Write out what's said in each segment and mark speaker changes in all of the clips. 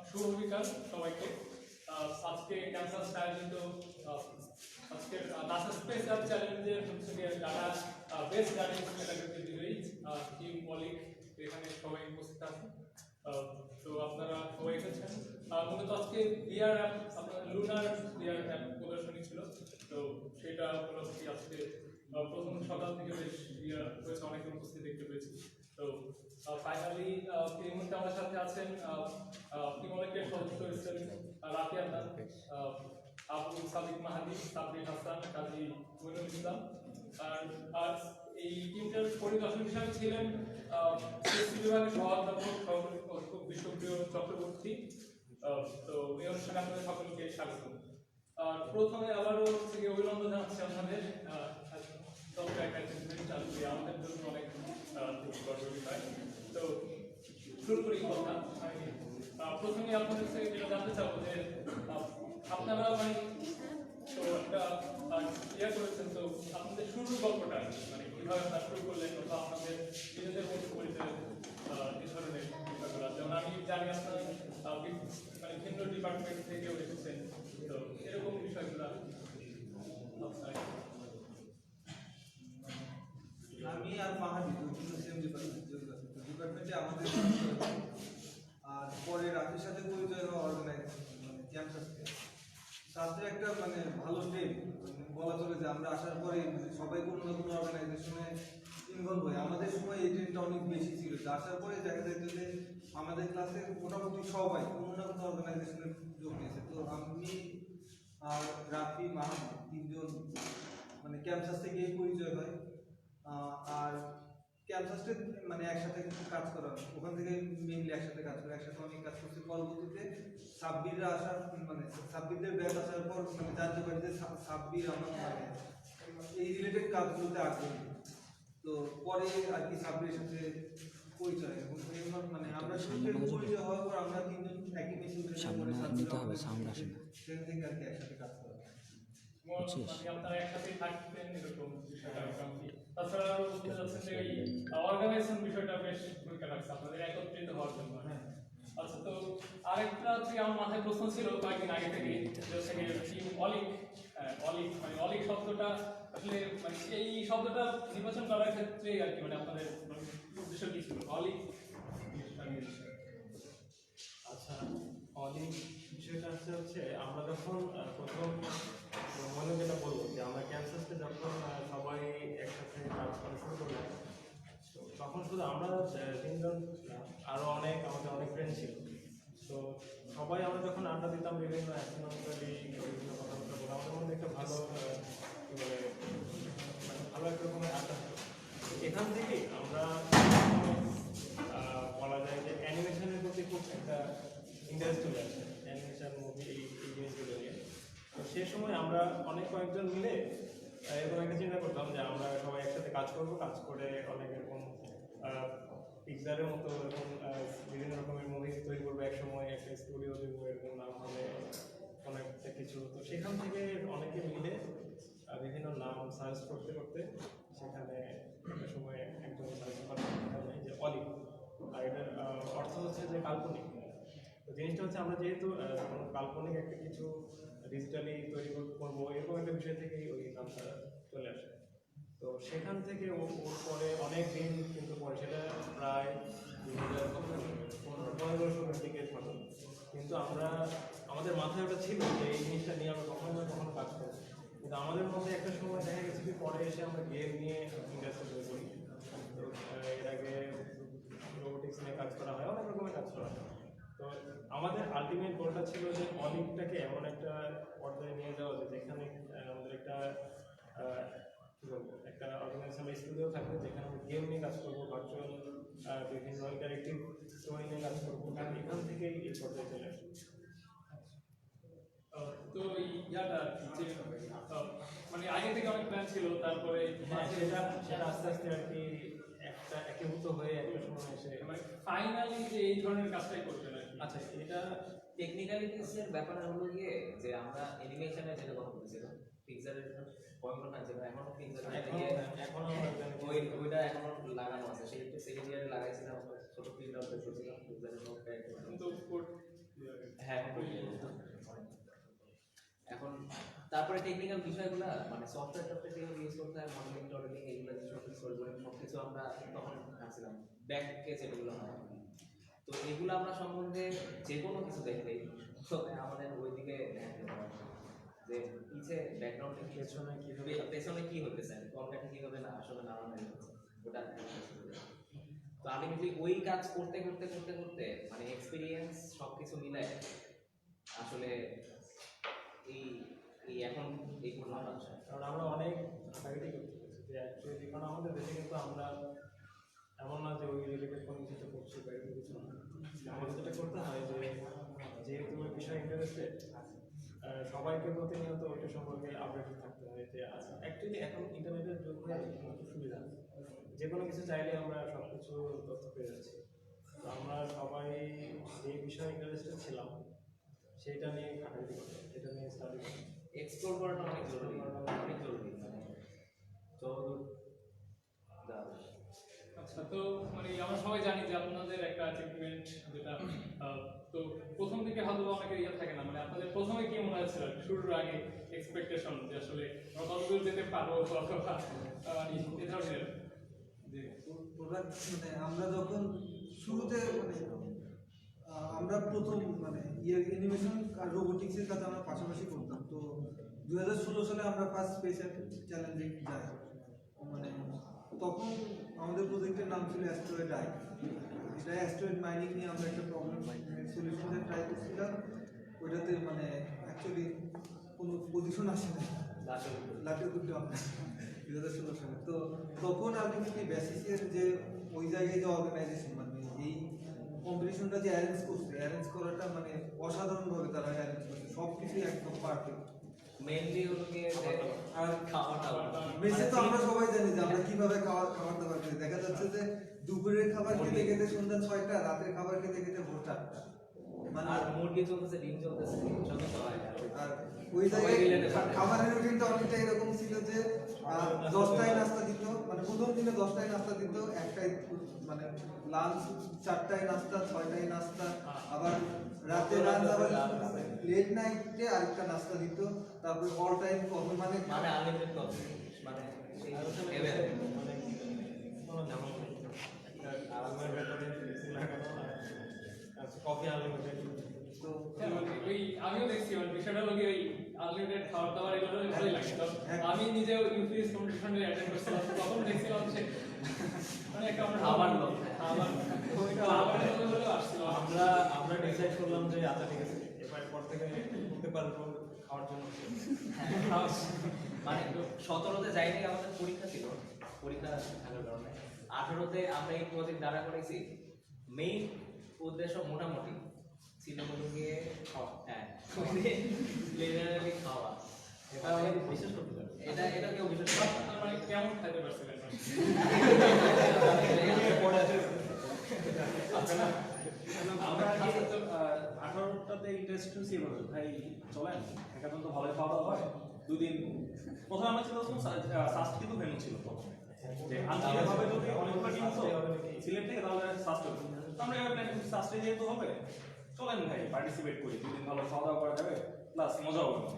Speaker 1: শুভ বিকাল সবাইকে। আজকে ক্যাম্পাস আয়োজিত আজকের নাসা স্পেশাল চ্যালেঞ্জের হচ্ছে যারা বেস্ট জার্নি ক্যাটাগরিতে বিজয়ী টিম মলিক এখানে সবাই উপস্থিত আছেন। তো আপনারা সবাই এসেছেন। মূলত আজকে ভিআর অ্যাপ আপনাদের লুনার ভিআর অ্যাপ প্রদর্শনী ছিল, তো সেটা উপলক্ষে আজকে প্রথম সকাল থেকে বেশ ভিআর হয়েছে, অনেকে উপস্থিত দেখতে পেয়েছি। তো ফাইনালি এই মুহূর্তে আমার সাথে আছেন টিম মলিকের সদস্য হচ্ছেন রাফিয়া খান, আবু সাদিক মাহাদি, সাব্বির হাসান, কাজী মইনুল ইসলাম। আর এই টিমটার পরিদর্শন হিসাবে ছিলেন সিএসসি বিভাগের সহ বিশ্বপ্রিয় চক্রবর্তী। তো এই অনুষ্ঠানে আপনাদের সকলকে স্বাগত। প্রথমে আবারও অভিনন্দন জানাচ্ছি আপনাদের আমাদের জন্য অনেক গর্বের বিষয়। তো শুরু করি কথা। প্রথমে আপনাদের থেকে যেটা জানতে চাবো যে আপনারা তো একটা করেছেন, তো আপনাদের শুরুর গল্পটা মানে কিভাবে আপনারা শুরু করলেন বা আপনাদের নিজেদের মধ্যে পরিচয় এই ধরনের বিষয়গুলো। যেমন আমি জানি আপনার মানে ভিন্ন ডিপার্টমেন্ট থেকেও এসেছেন, তো এরকম বিষয়গুলো।
Speaker 2: আমি আর মাহাদি সেম ডিপার্টমেন্টে আমাদের আর পরে রাতের সাথে পরিচয় হওয়া শাস্ত্রের একটা মানে ভালো স্টেপ বলা চলে যে আমরা আসার পরে সবাই কোনো না কোনো অর্গানাইজেশনে ইনভলভ হই। আমাদের সময় এই ট্রেনটা অনেক বেশি ছিল, আসার পরে দেখা যেত যে আমাদের ক্লাসে মোটামুটি সবাই কোনো না কোনো অর্গানাইজেশনে যোগ দিয়েছে। তো আমি আর রাফি মাহাদি তিনজন মানে ক্যাম্পাস থেকে পরিচয় হয়। আর ক্যাম্পাসে মানে একসাথে কাজ করা, ওখান থেকে মেইনলি একসাথে কাজ করে, একসাথে অনেক কাজ করছে। পরবর্তীতে সাব্বিররা আসার মানে সাব্বিরদের ব্যাচ আসার পর মানে জানতে পারি যে সাব্বির আমার মানে এই রিলেটেড কাজগুলোতে আগ্রহী। তো পরে আর কি সাব্বিরের সাথে পরিচয় এবং মানে আমরা পরিচয় হওয়ার পর আমরা তিনজন একই মেশিন সেখান থেকে আর কি একসাথে কাজ করা।
Speaker 1: আপনারা একসাথেই থাকতেন এরকম বিষয়টা। তাছাড়া অর্গানাইজেশন বিষয়টা বেশ ভূমিকা রাখছে আপনাদের একত্রিত হওয়ার জন্য। আচ্ছা, তো আরেকটা আমার মাথায় প্রশ্ন ছিল কয়েকদিন আগে থেকে, টিম অলিক। অলিক মানে অলিক শব্দটা আসলে মানে এই শব্দটা নির্বাচন করার ক্ষেত্রে আর কি মানে আপনাদের উদ্দেশ্য কি ছিল অলিক?
Speaker 3: আচ্ছা, অলিক বিষয়টা হচ্ছে আমরা যখন প্রথম মনে যেটা বলবো যে আমরা ক্যাম্পাসে যখন সবাই একসাথে কাজ করা শুরু করলাম, তো তখন শুধু আমরা তিনজন আরও আমাদের অনেক ফ্রেন্ড ছিল। তো সবাই আমরা যখন আড্ডা দিতাম বিভিন্ন বিভিন্ন কথাবার্তা বলে আমাদের মধ্যে একটা ভালো কী বলে মানে ভালো একটা রকমের আড্ডা হতো। এখান থেকেই আমরা বলা যায় যে অ্যানিমেশনের প্রতি খুব একটা ইন্টারেস্ট চলে আসে, অ্যানিমেশন মুভি এই জিনিসগুলো নিয়ে। তো সে সময় আমরা কয়েকজন মিলে এরকম একটা চিন্তা করতাম যে আমরা সবাই একসাথে কাজ করব, কাজ করে অনেক এরকম পিকচারের মতো এরকম বিভিন্ন রকমের মুভি তৈরি করবো, একসময় একটা স্টুডিও দেবো, এরকম নাম হবে অনেকটা কিছু। তো সেখান থেকে অনেকে মিলে বিভিন্ন নাম সার্চ করতে করতে সেখানে একটা সময় একজন সার্চ করার যে অলিক, আর এটার অর্থ হচ্ছে যে কাল্পনিক। তো জিনিসটা হচ্ছে আমরা যেহেতু কোনো কাল্পনিক একটা কিছু ডিজিটালি তৈরি করবো এরকম একটা বিষয় থেকেই ওই নামটা চলে আসে। তো সেখান থেকে ওর পরে অনেক দিন কিন্তু পরে সেটা প্রায় 2015-16 দিকে ঘটে, কিন্তু আমাদের মাথায় ওটা ছিল যে এই জিনিসটা নিয়ে আমরা কখনো না কখনো কাজ করবো। কিন্তু আমাদের মধ্যে একটা সময় দেখা গেছে যে পরে এসে আমরা গেম নিয়ে ইন্ডাস্ট্রি তৈরি করি। তো এর আগে রোবোটিক্স নিয়ে কাজ করা হয়, অনেক রকমের কাজ করা হয়। তো আমাদের আলটিমেট গোলটা ছিল যে অলিকটাকে এমন একটা পর্যায়ে নিয়ে যাওয়া যে যেখানে আমাদের একটা কী বলবো একটা অর্গানাইজেশন স্টুডিও থাকবে যেখানে আমরা গেম নিয়ে কাজ করবো, ভার্চুয়াল বিভিন্ন ইন্টারেক্টিভ স্টোরি নিয়ে কাজ করবো। এখান থেকেই এই পর্যায়ে চলে আসবে।
Speaker 1: তো ইয়াটা মানে আগে থেকে অনেক প্ল্যান ছিল, তারপরে
Speaker 3: সেটা আস্তে আস্তে আর কি একটা একীভূত হয়ে একটা সময় এসে
Speaker 1: মানে ফাইনালি যে এই ধরনের কাজটাই করবেন আর কি।
Speaker 3: আচ্ছা, এটা
Speaker 4: টেকনিক্যালিটিসের ব্যাপার হলো গিয়ে যে আমরা অ্যানিমেশনের যেটা কথা বলছিলাম পিক্সারের পয়েন্ট আছে, এখনো পিক্সার ওইটা এখনো লাগানো আছে। সেই সেকেন্ড ইয়ারে লাগাইছিলাম, ছোট প্রিন্ট আউট করছিলাম পিক্সারের হ্যাঁ এখন এখন তারপরে টেকনিক্যাল বিষয়গুলো মানে সফটওয়্যার টফটওয়্যার যেগুলো ইউজ করতে হয় মডেলিং টডেলিং এগুলো সব কিছু আমরা তখন আসছিলাম ব্যাক কেস এগুলো হয় তো এগুলো আমরা সম্বন্ধে যে কোনো কিছু দেখলেই তবে আমাদের ওইদিকে ধ্যান দিতে হবে যে পিছে ব্যাকগ্রাউন্ডে পেছনে কি হতেছে কন্টেন্ট কিভাবে না আসলে নামানো হচ্ছে ওটা তো আলটিমেটলি ওই কাজ করতে করতে করতে করতে মানে এক্সপিরিয়েন্স সব কিছু মিলে আসলে এই এই এখন এই পর্যন্ত আসে
Speaker 3: কারণ আমরা অনেক ঘাটাঘাটি করতে পেরেছি যে অ্যাকচুয়ালি কারণ আমাদের দেশে কিন্তু আমরা এমন না যে ওই রিলেটেড কোনো কিছুতে করছি বা এরকম কিছু না আমাদের যেটা করতে হয় যে যেহেতু ওই বিষয়ে ইন্টারেস্টেড সবাইকে প্রতিনিয়ত ওইটা সম্পর্কে আপডেটেড থাকতে হয় যে অ্যাকচুয়ালি এখন ইন্টারনেটের যুগ হয়ে একটু সুবিধা যে কোনো কিছু চাইলে আমরা সব কিছু তথ্য পেয়ে যাচ্ছি তো আমরা সবাই যে বিষয়ে ইন্টারেস্টেড ছিলাম সেইটা নিয়ে ঘাটাঘাটি করতাম সেটা নিয়ে স্টাডি করতাম
Speaker 4: এক্সপ্লোর করাটা অনেক জরুরি মানে যতদূর যাওয়া যায়।
Speaker 1: আচ্ছা, তো মানে আমরা সবাই জানি যে আপনাদের একটা অ্যাচিভমেন্ট যেটা তো প্রথম দিকে হয়তো অনেকের ইয়ে থাকে না মানে আপনাদের প্রথমে কি মনে হয়েছিল শুরুর আগে এক্সপেকটেশন যে আসলে আমরা কতদূর যেতে পারবো অথবা এই ধরনের যে
Speaker 2: প্রোডাক্ট মানে আমরা যখন শুরুতে মানে আমরা প্রথম মানে অ্যানিমেশন আর রোবোটিক্সের কাজ আমরা পাশাপাশি করতাম তো 2016 সালে আমরা ফার্স্ট স্পেস চ্যালেঞ্জে যাই মানে তখন আমাদের প্রজেক্টের নাম ছিল অ্যাস্ট্রয়েড আই এটা অ্যাস্ট্রয়েড মাইনিং নিয়ে আমরা একটা প্রবলেম সলিউশনের ট্রাই করছিলাম ওইটাতে মানে অ্যাকচুয়ালি কোনো পজিশন আসে না লাঠি করতে আমরা 2016 সালে তো তখন আলটিমেটলি বেসিসের যে ওই জায়গায় যে অর্গানাইজেশন মানে এই কম্পিটিশনটা যে অ্যারেঞ্জ করাটা মানে অসাধারণভাবে তারা অ্যারেঞ্জ করছে সব কিছুই একদম পারফেক্ট
Speaker 4: মেইনলি হলো গিয়ে যে
Speaker 2: আর
Speaker 4: খাওয়া দাওয়া
Speaker 2: মেসে তো আমরা সবাই জানি যে আমরা কিভাবে খাবার দাবার খাই দেখা যাচ্ছে যে দুপুরের খাবার খেতে খেতে সন্ধ্যা 6টা রাতের খাবার খেতে খেতে ভোর 4টা মানে
Speaker 4: আর মুরগি চলতেছে ডিম চলতেছে সবই খাওয়া হয়
Speaker 2: আর ওই জায়গায় খাবারের রুটিনটা অনেকটা এরকম ছিল যে 10টায় নাস্তা দিত মানে প্রথম দিনে 10টায় নাস্তা দিত একটাই মানে লাঞ্চ 4টায় নাস্তা 6টায় নাস্তা আবার রাতে লাঞ্চ আবার লেট নাইটে আরেকটা নাস্তা দিত তারপর অল টাইম কফি মানে
Speaker 4: মানে আনলিমিটেড কফি মানে সেই
Speaker 3: মানে কোনো জামা নেই একটা আরামের ব্যাপারে লাগানো আর কফি আনলিমিটেড
Speaker 2: তো
Speaker 1: হ্যাঁ, মানে ওই আমিও দেখছি মানে বিষয়টা হলো কি ওই আনলিমিটেড খাবার দাবার এগুলো ভালোই লাগে তো আমি নিজেও ইউপিএস কম্পিটিশনে অ্যাটেন্ড করছিলাম তখন দেখছিলাম যে মানে একটা আমরা
Speaker 4: খাবার লোক।
Speaker 3: আমরা ডিসাইড করলাম যে আচ্ছা ঠিক আছে এবার পর থেকে করতে পারবো খাওয়ার জন্য
Speaker 4: মানে 17তে যাইনি আমাদের পরীক্ষা ছিল পরীক্ষা থাকার কারণে 18তে আমরা এই প্রজেক্ট দাঁড়া করেছি মেইন উদ্দেশ্য মোটামুটি ছিল হলো গিয়ে খাওয়া হ্যাঁ জেনারেলি খাওয়া
Speaker 3: এটা আমি বিশেষ করতে পারি
Speaker 4: এটা কেউ বিশেষ করে না।
Speaker 1: মানে কেমন খাইতে পারছিলেন
Speaker 3: পরে আছে
Speaker 5: আমরা 18টাতে ইন্টারেস্ট হয়েছি এভাবে ভাই চলেন একাদন তো ভালোই খাওয়া দাওয়া হয় দুদিন প্রথমে আমরা চিন্তা করছিলাম সাস্ট কিন্তু ভেনু ছিল প্রথমে যে আন্তরিকভাবে যদি অনেকগুলো টিম তো সিলেক্ট থেকে তাহলে সাস্ট হবে তো আমরা এবার প্ল্যান করছি সাস্টে যেহেতু হবে চলেন ভাই পার্টিসিপেট করি দুদিন ভালো খাওয়া দাওয়া করা যাবে প্লাস মজাও হবে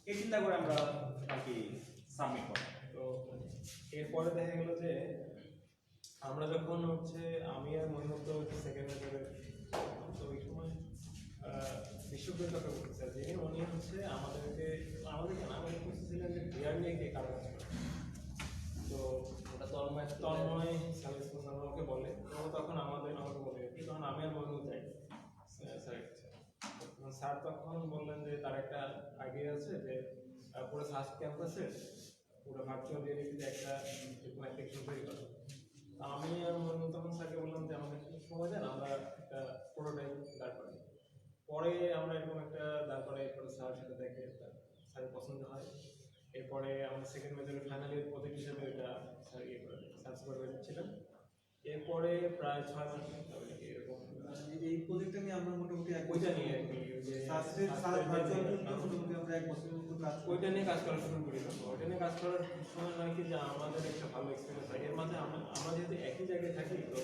Speaker 5: এই চিন্তা করে আমরা আর কি সাবমিট করি
Speaker 3: তো এরপরে দেখা গেল যে আমরা যখন হচ্ছে আমি আর মহিমত সেকেন্ড ইয়ারে তো ওই সময় বিশ্ববিদ্যালয়ের কথা বলতেছে যে উনি হচ্ছে আমাদেরকে কেন আমাদের খুঁজছিলেন যে বিয়ার নিয়ে কে কারো কাজ করে তো
Speaker 4: ওটা তন্ময়
Speaker 3: তন্ময় সালিস আমাকে বলে তো তখন আমাকে বলে কি তখন আমি আর মহিমত যাই স্যার তখন বললেন যে তার একটা আইডিয়া আছে যে পুরো সাস্ট ক্যাম্পাসে পুরো ভার্চুয়াল রিয়েলিটিতে একটা এরকম অ্যাপ্লিকেশন তৈরি করা আমি আর মহিমুল তখন স্যারকে বললাম যে আমাদের কিছু সময় দেন আমরা একটা প্রোটোটাইপ দাঁড় করি পরে আমরা এরকম একটা দাঁড় করাই পরে স্যারের সাথে দেখে স্যারের পছন্দ হয় এরপরে আমাদের সেকেন্ড মেজরের ফাইনাল ইয়ার প্রজেক্ট হিসেবে এটা স্যার ইয়ে করে স্যার সুপারভাইজার ছিলেন এরপরে প্রায় 6 মাস এরকম
Speaker 2: এই প্রজেক্টটা নিয়ে আমরা মোটামুটি
Speaker 3: ওইটা নিয়ে আর কি
Speaker 2: সাস্টের ভার্চুয়াল কিন্তু মোটামুটি আমরা এক বছরের মতো কাজ করি।
Speaker 3: ওইটা নিয়ে কাজ করা শুরু করি তখন ওইটা নিয়ে কাজ করার সময় নয় কি যে আমাদের একটা ভালো এক্সপিরিয়েন্স হয় এর মাঝে আমরা যেহেতু একই জায়গায় থাকি তো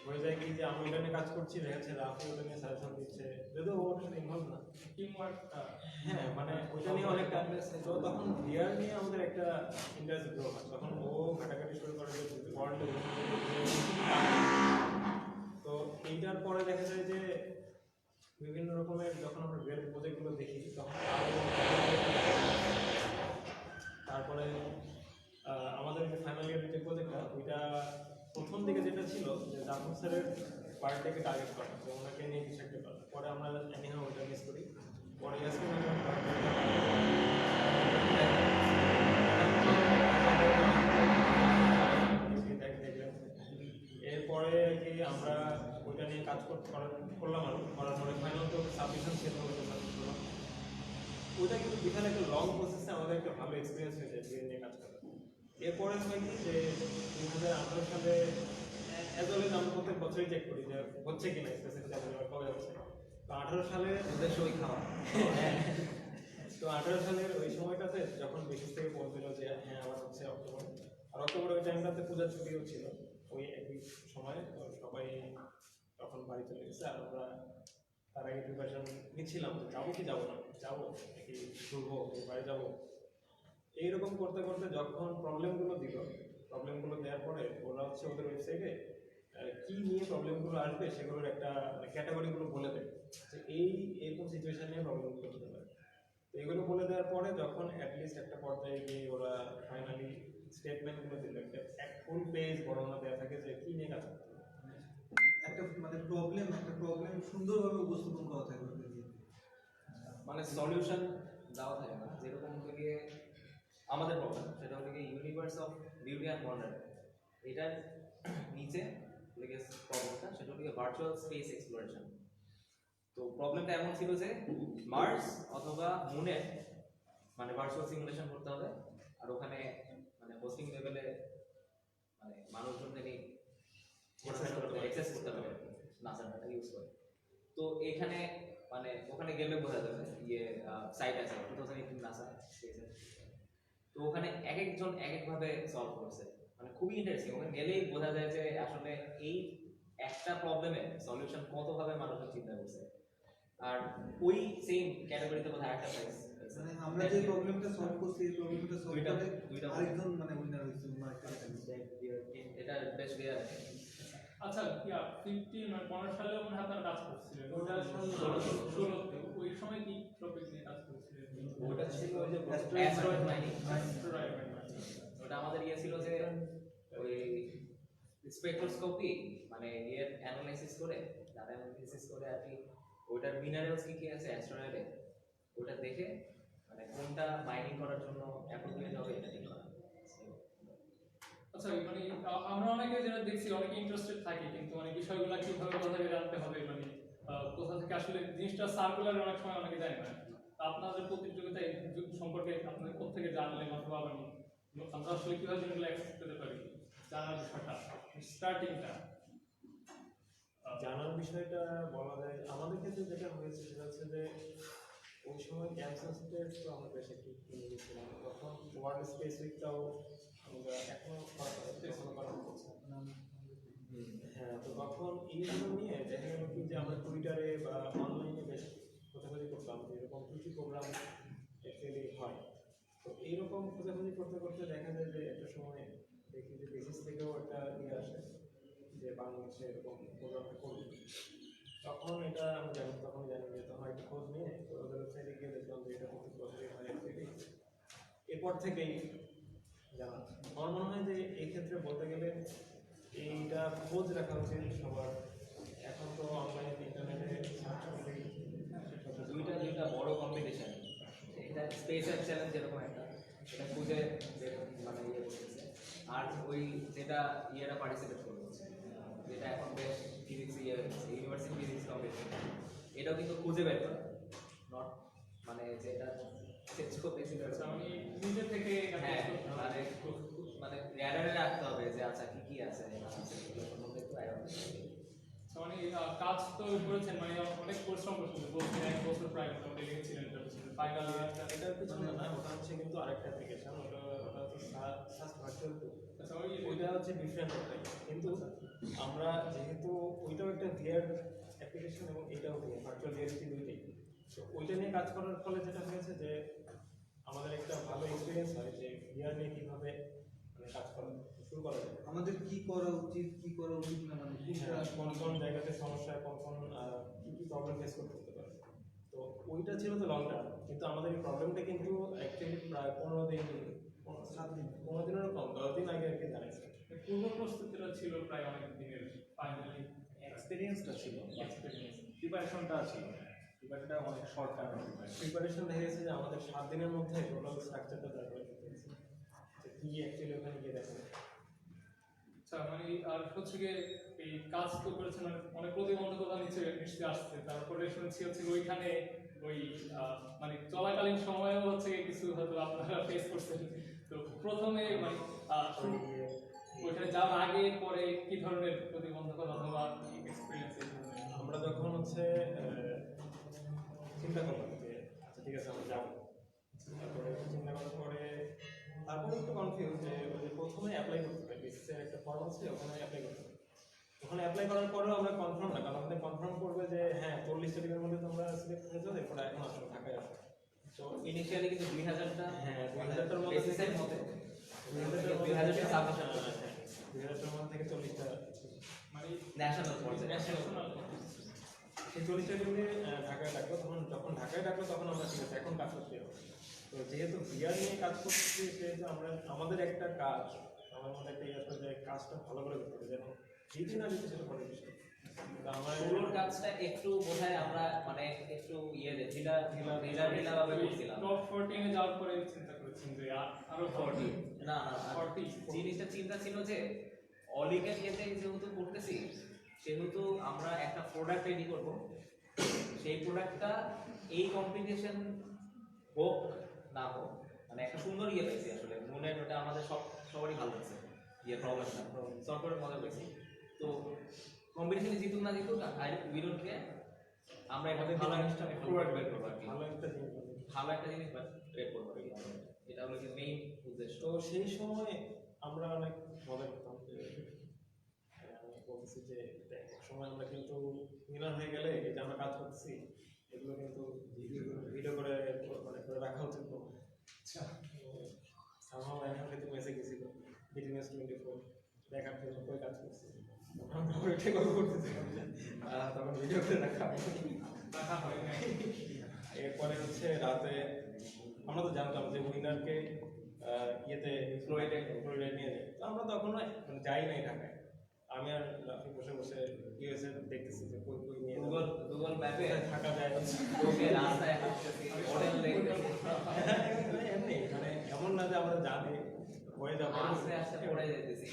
Speaker 3: হয়ে যায় কি যে আমি ওইটা নিয়ে কাজ করছি দেখা যাচ্ছে রাফি ওটা নিয়ে সাজেশন দিচ্ছে যদিও ওর সাথে ইনভলভ না
Speaker 1: টিম ওয়ার্ক
Speaker 3: হ্যাঁ মানে ওইটা নিয়ে অনেকটা তো তখন রিয়ার নিয়ে আমাদের একটা ইন্টারেস্ট গ্রো হয় তখন ও ঘাটাঘাটি শুরু করে যে ওয়ার্ল্ডে তো এইটার পরে দেখা যায় যে বিভিন্ন রকমের যখন আমরা রিয়েল প্রজেক্টগুলো দেখি তখন তারপরে আমাদের যে ফাইনাল ইয়ারের যে প্রজেক্টটা ওইটা প্রথম দিকে যেটা ছিল যে জাফর স্যারের বার্থডেকে টার্গেট করা তো ওনাকে নিয়ে কিছু একটা করা পরে আমরা এনিহাও ওইটা মিস করি পরে ইয়াসমিন এরপরে কি আমরা ওইটা নিয়ে কাজ করলাম আর করার পরে ফাইনাল তো সাবমিশন শেষ হলো করলাম ওইটা কিন্তু বিশাল একটা লং প্রসেসে আমাদের একটা ভালো এক্সপিরিয়েন্স হয়েছে বিয়ে নিয়ে কাজ করা এরপরে হয় কি যে 2018 সালে অ্যাজ অলওয়েজ আমরা প্রত্যেক বছরই চেক করি যে হচ্ছে কিনা স্পেসিফিক কবে হচ্ছে তো 18 সালে
Speaker 4: ওদের সই খাওয়া
Speaker 3: তো 18 সালের ওই সময়টাতে যখন বেশি থেকে বলছিল যে হ্যাঁ আমার হচ্ছে অক্টোবর আর অক্টোবর ওই টাইমটাতে পূজার ছুটিও ছিল ওই একই সময় তো সবাই তখন বাড়ি চলে গেছে আর আমরা তার আগে প্রিপারেশন নিচ্ছিলাম যে যাবো কি যাবো না যাবো নাকি ঘুরবো বাড়ি যাবো এইরকম করতে করতে যখন প্রবলেমগুলো দিল প্রবলেমগুলো দেওয়ার পরে ওরা হচ্ছে ওদের ওয়েবসাইটে কি নিয়ে প্রবলেমগুলো আসবে সেগুলোর একটা ক্যাটাগরিগুলো বলে দেয় যে এরকম সিচুয়েশন নিয়ে প্রবলেমগুলো হতে পারে তো এগুলো বলে দেওয়ার পরে যখন অ্যাটলিস্ট একটা পর্যায়ে গিয়ে ওরা ফাইনালি স্টেটমেন্টগুলো দিল একটা এক ফুল পেজ বর্ণনা দেওয়া থাকে যে কি নিয়ে কাজ করতে হবে
Speaker 2: একটা প্রবলেম সুন্দরভাবে উপস্থাপন করা থাকে ওদের দিয়ে।
Speaker 4: মানে সলিউশন দেওয়া থাকে না যেরকম থেকে আমাদের প্রবলেম সেটা হলো universe of beauty and wonder এটার নিচে লেগে প্রবলেমটা সেটা হলো ভার্চুয়াল স্পেস এক্সপ্লোরেশন তো প্রবলেমটা এমন ছিল যে মার্স অথবা মুনে মানে ভার্চুয়াল সিমুলেশন করতে হবে আর ওখানে মানে হোস্টিং লেভেলে মানে মানুষজন জানি অ্যাক্সেস করতে হবে নাসার ডাটা ইউজ করে তো এখানে মানে ওখানে গেলে বোঝা যাবে সাইট আছে 2018 নাসা স্পেসের তো ওখানে এক একজন এক একভাবে সলভ করছে মানে খুবই ইন্টারেস্টিং ওখানে গেলেই বোঝা যায় যে আসলে এই একটা প্রবলেমের সলিউশন কতভাবে মানুষজন চিন্তা করছে আর ওই সেম ক্যাটাগরিতে বোধহয় একটা প্রাইস
Speaker 2: মানে আমরা যে প্রবলেমটা সলভ করছি এই প্রবলেমটা সলভ
Speaker 4: দুইটা-
Speaker 2: করে
Speaker 4: দুইটা
Speaker 2: আরেকজন মানে উইনার হয়েছে মার্কেট
Speaker 4: এটা বেশ রেয়ার
Speaker 1: আচ্ছা ইয়া 15 মানে 15 সালে মনে হয় আপনারা কাজ করছিলেন ওটা 16 ওই সময় কি টপিক নিয়ে কাজ করছিলেন
Speaker 4: ওটা ছিল ওই যে অ্যাস্ট্রয়েড মাইনিং
Speaker 1: Right.
Speaker 4: ওটা আমাদের ছিল যে ওই স্পেকট্রোস্কোপি মানে অ্যানালাইসিস করে ডাটা অ্যানালাইসিস করে আর কি ওটার মিনারেলস কি কি আছে অ্যাস্ট্রয়েডে ওটা দেখে মানে কোনটা মাইনিং করার জন্য অ্যাপ্রোপ্রিয়েট হবে এটা ঠিক করা
Speaker 1: আচ্ছা মানে আমরা অনেকে যেটা দেখছি অনেকে ইন্টারেস্টেড থাকি কিন্তু মানে বিষয়গুলো কিভাবে কোথা থেকে জানতে হবে মানে কোথা থেকে আসলে জিনিসটা সার্কুলার অনেক সময় অনেকে জানে না তা আপনাদের প্রতিযোগিতা সম্পর্কে আপনাদের কোথেকে জানলেন অথবা মানে আমরা আসলে কিভাবে জিনিসগুলো অ্যাক্সেস পেতে পারি জানার বিষয়টা স্টার্টিংটা
Speaker 3: জানার বিষয়টা বলা যায় আমাদের ক্ষেত্রে যেটা হয়েছে সেটা হচ্ছে যে ওই সময় ক্যান্সার স্পেস তো আমরা বেশ একটু কিনে গেছিলাম তখন ওয়ার্ল্ড স্পেস উইকটাও আমরা এখনো করা হচ্ছে হ্যাঁ তো তখন এইগুলো নিয়ে দেখা গেল কি যে আমরা টুইটারে বা অনলাইনে বেশ খোঁজাখুঁজি করতাম যে এরকম কী কী প্রোগ্রাম অ্যাকচুয়ালি হয় তো এইরকম খোঁজাখুঁজি করতে করতে দেখা যায় যে একটা সময় দেখি যে বিশেষ থেকেও একটা ইয়ে আসে যে বাংলাদেশে এরকম প্রোগ্রামটা করবে তখন এটা আমি জানি তখন জানি যে তখন একটা খোঁজ নিয়ে তো ওদের ওয়েবসাইটে গিয়ে দেখলাম যে এটা প্রতি বছরই হয় অ্যাকচুয়ালি এরপর থেকেই জানা আমার মনে হয় যে এই ক্ষেত্রে বলতে গেলে এইটা খোঁজ রাখা উচিত সবার এখন তো অনলাইনে ইন্টারনেটে সার্চ করলেই
Speaker 4: দুইটা বড় কম্পিটিশন এটা স্পেস এক্স চ্যালেঞ্জ যেরকম একটা এটা খুঁজে মানে ইয়ে করতেছে আর ওই যেটা ইয়েরা পার্টিসিপেট করতেছে যেটা এখন বেশ ফিজিক্স ইউনিভার্সিটি ফিজিক্স কম্পিটিশন এটাও কিন্তু খুঁজে বের করা নট মানে যেটা চেঞ্জ করতেছিল
Speaker 1: আমি নিজে থেকে
Speaker 4: হ্যাঁ মানে মানে র্যাডারে রাখতে হবে যে আচ্ছা কি কি আছে না আছে এগুলো সম্বন্ধে একটু আইডিয়া
Speaker 1: মানে কাজ তো করেছেন, মানে অনেক পরিশ্রম করছেন, বলছেন 1 বছর প্রায় মোটামুটি লেগেছিলেন ফাইনাল ইয়ার।
Speaker 3: এটার পিছনে না, ওটা হচ্ছে কিন্তু আরেকটা অ্যাপ্লিকেশন, ওটা হচ্ছে সাস ভার্চুয়াল টু।
Speaker 1: আচ্ছা
Speaker 3: ওইটা হচ্ছে ডিফারেন্ট একটা, কিন্তু আমরা যেহেতু ওইটাও একটা ভিআর অ্যাপ্লিকেশন এবং এটাও ভার্চুয়াল রিয়ালিটি দুইটাই, তো ওইটা নিয়ে কাজ করার ফলে যেটা হয়েছে যে আমাদের একটা ভালো এক্সপিরিয়েন্স হয় যে ভিআর নিয়ে কীভাবে মানে কাজ করা শুরু করা যায়,
Speaker 2: আমাদের কি করা উচিত না, মানে কোনটা
Speaker 3: কোন কোন জায়গাতে সমস্যা, কোন কোন কী কী প্রবলেম ফেস করতে হতে পারে। তো ওইটা ছিল তো লং টার্ম, কিন্তু আমাদের এই প্রবলেমটা কিন্তু অ্যাকচুয়ালি প্রায় 15 দিন 15 দিনেরও কম, 10 দিন আগে আর কি জানাইছে।
Speaker 1: পূর্ব প্রস্তুতিটা ছিল প্রায় অনেক দিনের, ফাইনালি
Speaker 5: এক্সপিরিয়েন্সটা ছিল,
Speaker 1: এক্সপেরিয়েন্স।
Speaker 5: প্রিপারেশনটা ছিল, প্রিপারেশনটা অনেক শর্ট টার্ম।
Speaker 3: প্রিপারেশন দেখা গেছে যে আমাদের 7 দিনের মধ্যে টোটাল স্ট্রাকচারটা তৈরি করে ফেলতে হয়েছে, যে কি অ্যাকচুয়ালি ওখানে গিয়ে দেখা যায়।
Speaker 1: আচ্ছা মানে আর হচ্ছে গিয়ে এই কাজ তো করেছেন, মানে অনেক প্রতিবন্ধকতা নিশ্চয়ই আসছে, তারপরে শুনছি হচ্ছে ওইখানে ওই মানে চলাকালীন সময়েও হচ্ছে গিয়ে কিছু হয়তো আপনারা ফেস করছেন। তো প্রথমে মানে ওইখানে যাওয়ার আগে পরে কি ধরনের প্রতিবন্ধকতা অথবা এক্সপিরিয়েন্স এই ধরনের?
Speaker 3: আমরা যখন হচ্ছে চিন্তা করলাম যে আচ্ছা ঠিক আছে আমরা যাবো, তারপরে চিন্তা করার পরে তারপরে একটু কনফিউজ যে ওই যে প্রথমে অ্যাপ্লাই করতে হবে, বিসিসের একটা ফর্ম আছে ওখানে অ্যাপ্লাই করতে হবে। ওখানে অ্যাপ্লাই করার পরেও আমরা কনফার্ম না, কারণ আমাদের কনফার্ম করবে যে হ্যাঁ 40 দিনের মধ্যে তোমরা সিলেক্ট হয়ে যাবে, এরপরে এখন আসো ঢাকায় আসো।
Speaker 4: তো ইনিশিয়ালি কিন্তু 2000টা,
Speaker 3: হ্যাঁ 2000টার মধ্যে
Speaker 4: বেসিসের মধ্যে
Speaker 3: 2000টা
Speaker 4: সাবমিশন,
Speaker 3: 2000টার মধ্যে থেকে 40টা
Speaker 1: মানে
Speaker 4: ন্যাশনাল পর্যায়ে।
Speaker 1: ন্যাশনাল
Speaker 3: সেই 40টা দিনে ঢাকায় ডাকলো, তখন যখন ঢাকায় ডাকলো তখন আমরা ঠিক আছে এখন কাজ করতে হবে। তো যেহেতু ভিআর নিয়ে কাজ করতেছি সেহেতু আমরা আমাদের একটা কাজ, আমার মধ্যে একটা ইয়ে আসলে যে কাজটা ভালো করে করতে হবে, যেন দিদি না দিতে সেটা পরের বিষয়। তো আমার
Speaker 4: শুরুর কাজটা একটু বোধহয় আমরা মানে একটু ঢিলা ভাবে করছিলাম।
Speaker 1: টপ 14 এ যাওয়ার পরে চিন্তা করেছেন যে আরো 40
Speaker 4: না
Speaker 1: 40
Speaker 4: জিনিসটা চিন্তা ছিল যে অলিগের ইয়েতে যেহেতু করতেছি, সেহেতু আমরা একটা প্রোডাক্ট রেডি করবো, সেই প্রোডাক্টটা এই কম্পিটিশন হোক না হোক, মানে একটা সুন্দর ইয়ে পেয়েছি আসলে মনের, ওটা আমাদের সবারই ভালো লাগছে, ইয়ে প্রবলেমটা সলভ করে মজা পেয়েছি। তো কম্পিটিশনে জিতুক না জিতুক আই উই ডোন্ট কেয়ার, আমরা এটা ভালো একটা প্রোডাক্ট বের করবো আর কি,
Speaker 3: ভালো একটা জিনিস বলি।
Speaker 4: ভালো একটা জিনিস বের করবো আর কি, এটা হলো কি মেইন উদ্দেশ্য।
Speaker 3: তো সেই সময় আমরা অনেক মজা করতাম যে আমি বলতেছি যে এক সময় আমরা কিন্তু উইনার হয়ে গেলে এই যে আমরা কাজ করতেছি এগুলো কিন্তু ভিডিও করে মানে করে রাখা উচিত না।
Speaker 1: আচ্ছা
Speaker 3: আমার এখন কিন্তু মেসে গেছিল বিটিএস 24 দেখার জন্য কই কাজ করছি, আমরা ওইটাই গল্প করতেছিলাম যে তখন ভিডিও করে রাখা
Speaker 1: হয় না।
Speaker 3: এরপরে হচ্ছে রাতে আমরা তো জানতাম যে উইনারকে ইয়েতে ফ্লোরিডে নিয়ে যায়, তো আমরা তখন মানে যাই নাই ঢাকায়, আমি আর রাফি বসে বসে ইউএসএ দেখতেছি যে কই কই নিয়ে
Speaker 4: গুগল ম্যাপে
Speaker 3: থাকা যায়।
Speaker 4: ওকে রাস্তায় হাঁটতেছি, হোটেল দেখতেছি,
Speaker 3: এমনি মানে এমন না যে আমরা জানি হয়ে যাবো,
Speaker 4: আস্তে আস্তে পড়ে যেতেছি।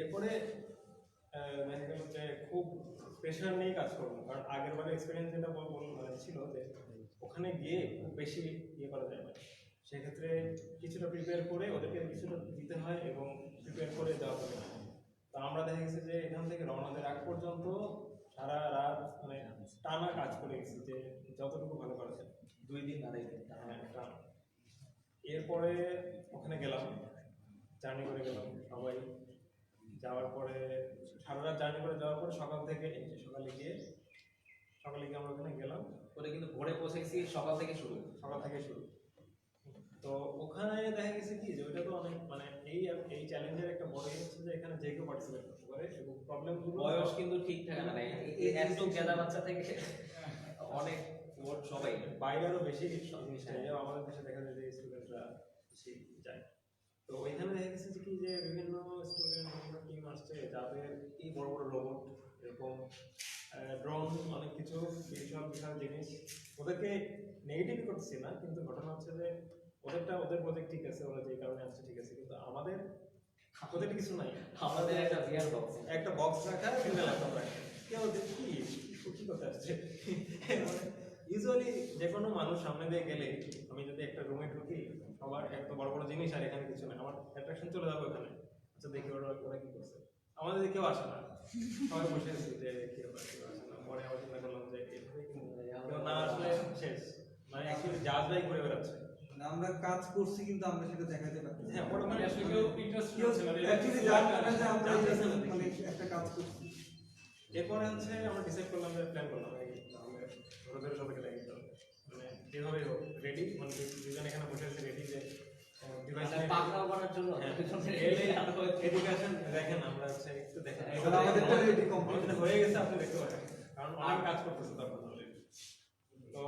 Speaker 3: এরপরে দেখা গেল যে খুব প্রেশার নিয়ে কাজ করবো, কারণ আগের বারে এক্সপিরিয়েন্স যেটা মানে ছিল যে ওখানে গিয়ে খুব বেশি ইয়ে করা যায় না, সেক্ষেত্রে কিছুটা প্রিপেয়ার করে ওদেরকে কিছুটা দিতে হয় এবং প্রিপেয়ার করে দেওয়া হবে। তো আমরা দেখা গেছে যে এখান থেকে রওনা দেওয়ার আগ পর্যন্ত সারা রাত মানে টানা কাজ করে গেছি যে যতটুকু ভালো করা যায়,
Speaker 4: 2 দিন আড়াই দিন
Speaker 3: টানা। এরপরে ওখানে গেলাম, জার্নি করে গেলাম সবাই, যাওয়ার পরে সারা রাত জার্নি করে যাওয়ার পরে সকালে গিয়ে আমরা ওখানে গেলাম,
Speaker 4: ওটা কিন্তু ভোরে পৌঁছেছি, সকাল থেকে শুরু।
Speaker 3: তো ওখানে দেখা গেছে কি যে ওইটা তো অনেক মানে এই চ্যালেঞ্জের একটা বড় ইয়ে হচ্ছে যে এখানে যে কেউ পার্টিসিপেট করতে পারে এবং প্রবলেমগুলো
Speaker 4: বয়স কিন্তু ঠিক থাকে না, এত গেদা বাচ্চা থেকে অনেক ওর সবাই
Speaker 3: বাইরে আরো বেশি জিনিসটা, আমাদের দেশে দেখা যায় যে স্টুডেন্টরা বেশি যায়। তো ওইখানে দেখা গেছে যে কি যে বিভিন্ন স্টুডেন্ট বিভিন্ন টিম আসছে যাদের এই বড় বড় রোবট এরকম ড্রোন অনেক কিছু বিশাল বিশাল জিনিস, ওদেরকে নেগেটিভই করতেছি না, কিন্তু ঘটনা হচ্ছে যে ওদের প্রজেক্ট ঠিক আছে, ওরা যে কারণে আসছে ঠিক আছে, কিন্তু আমাদের কিছু নাই,
Speaker 4: আমাদের একটা বিয়ার বক্স,
Speaker 3: একটা বক্স রাখা সিঙ্গেল ল্যাপটপ রাখা, কেউ কি করতে আসছে। ইউজুয়ালি যে কোনো মানুষ সামনে দিয়ে গেলে আমি যদি একটা রুমে ঢুকি সবার এত বড় বড় জিনিস আর এখানে কিছু নেই, আমার অ্যাট্রাকশন চলে যাবে ওখানে, আচ্ছা দেখি ওরা কি করছে। আমাদের কেউ আসে না, সবাই বসে আছি যে কেউ আসে না। পরে আবার চিন্তা করলাম যে এভাবে কেউ না আসলে শেষ, মানে অ্যাকচুয়ালি জাজ ভাই ঘুরে বেড়াচ্ছে।
Speaker 2: মানে আমরা কাজ করছি কিন্তু আমরা সেটা দেখাতে পারছি
Speaker 3: হ্যাঁ,
Speaker 1: মানে
Speaker 3: মানে
Speaker 1: আসলে কেউ ইন্টারেস্ট
Speaker 2: কেউ
Speaker 1: হচ্ছে না
Speaker 2: অ্যাকচুয়ালি জানতে না যে আমরা
Speaker 3: জানতেছে না।
Speaker 2: মানে একটা কাজ করছি।
Speaker 3: এরপরে হচ্ছে আমরা ডিসাইড করলাম যে প্ল্যান করলাম এই তাহলে ধরে ধরে সবাইকে দেখে দিতে হবে, মানে যেভাবে হোক রেডি, মানে দুজন এখানে বসে আছে রেডি যে ডিভাইস
Speaker 4: মানে পাকড়াও করার জন্য
Speaker 3: এডুকেশন দেখেন আমরা হচ্ছে একটু দেখেন
Speaker 2: তাহলে আমাদেরটা ready complete।
Speaker 3: আমাদের হয়ে গেছে, আপনি দেখতে পারেন, কারণ অনেক কাজ করতেছে তখন already। তো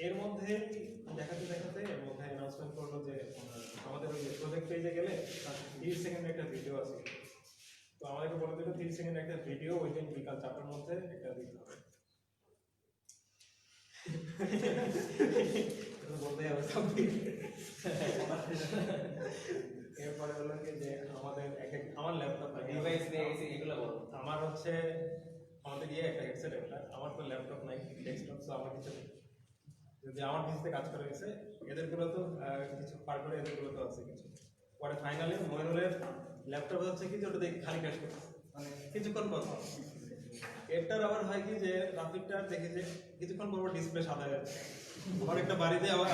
Speaker 3: এর মধ্যে দেখাতে দেখাতে এর মধ্যে অ্যানাউন্সমেন্ট করলো যে আমাদের ওই প্রজেক্ট পেজে গেলে 30 সেকেন্ডের একটা ভিডিও আছে। তো আমাদেরকে বলে দিল 30 সেকেন্ডের একটা ভিডিও ওই দিন বিকাল 4টার মধ্যে একটা দিতে হবে। এটা বলতেই হবে সব। এরপরে হলো কি যে আমাদের আমার ল্যাপটপ
Speaker 4: ডিভাইস নিয়ে গেছি এগুলো বলো।
Speaker 3: আমার হচ্ছে আমাদের একটা হেডসেট, একটা আমার তো ল্যাপটপ নাই, ডেস্কটপ, তো আমার কিছু নেই। যদি আমার পিসিতে কাজ করে গেছে, এদেরগুলো তো কিছু পার করে এদেরগুলো তো আছে কিছু। পরে ফাইনালি মইনুলের ল্যাপটপ হচ্ছে কি যে ওটা দেখে খালি কাজ করছে, মানে কিছুক্ষণ পর এটার আবার হয় কি যে গ্রাফিকটা দেখে যে কিছুক্ষণ পর ডিসপ্লে সাদা হয়ে যাচ্ছে, আবার একটা বাড়িতে আবার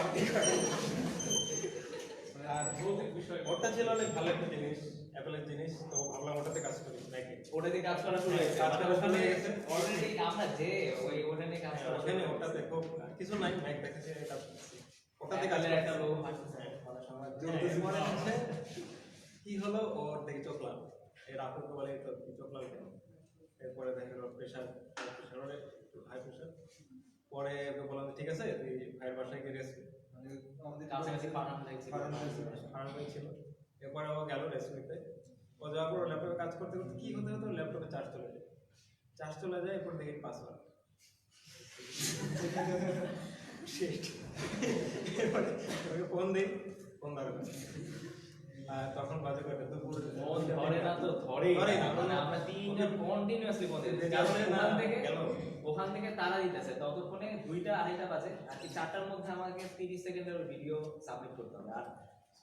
Speaker 3: আর
Speaker 1: ভৌতিক বিষয়
Speaker 3: ওটা ছিল অনেক ভালো একটা জিনিস, অ্যাপেলের জিনিস, তো ভাবলাম ওটাতে কাজ করি নাকি।
Speaker 4: ওটা দিয়ে কাজ করা শুরু হয়েছে,
Speaker 3: কাজ করা শুরু হয়ে গেছে।
Speaker 4: অলরেডি আমরা যে ওটা নিয়ে কাজ করা শুরু
Speaker 3: ওখানে
Speaker 4: হয়েছে।
Speaker 3: ওটা দেখো কিছু নাই, ম্যাক দেখেছে কাজ করছি, ওটাতে কাজ
Speaker 4: Apple-এর একটা লোক
Speaker 3: মনে হচ্ছে কি হলো, ওর দেখি চোখলাম, এর আপুকে বলে তো কি চোখলাম কেন, এরপরে দেখে ওর প্রেশার হাই প্রেশার। পরে ওকে বললাম ঠিক আছে তুই ভাইয়ের বাসায় গিয়ে রেস্ট
Speaker 2: মানে আমাদের
Speaker 4: কাছাকাছি পাঠানো লাগছে।
Speaker 3: ফার্ম ছিল। এরপরে ও গেল রেস্ট নিতে, ও যাওয়ার পর ল্যাপটপে কাজ করতে করতে কি হতে হতো, ল্যাপটপে চার্জ চলে যায়, এরপর দেখি পাসওয়ার্ড এরপরে ওকে ফোন দিই, ফোন ধরে না। তখন বাজে কয়টা, দুপুর
Speaker 4: ফোন ধরে না তো ধরেই না। মানে আমরা তিনজন কন্টিনিউয়াসলি ফোন দিচ্ছি, কারণ ওখান থেকে তারা দিতেছে ততক্ষণে 2টা 2:30টা বাজে, আর কি 4টার মধ্যে আমাকে 30 সেকেন্ডের ভিডিও সাবমিট করতে হবে। আর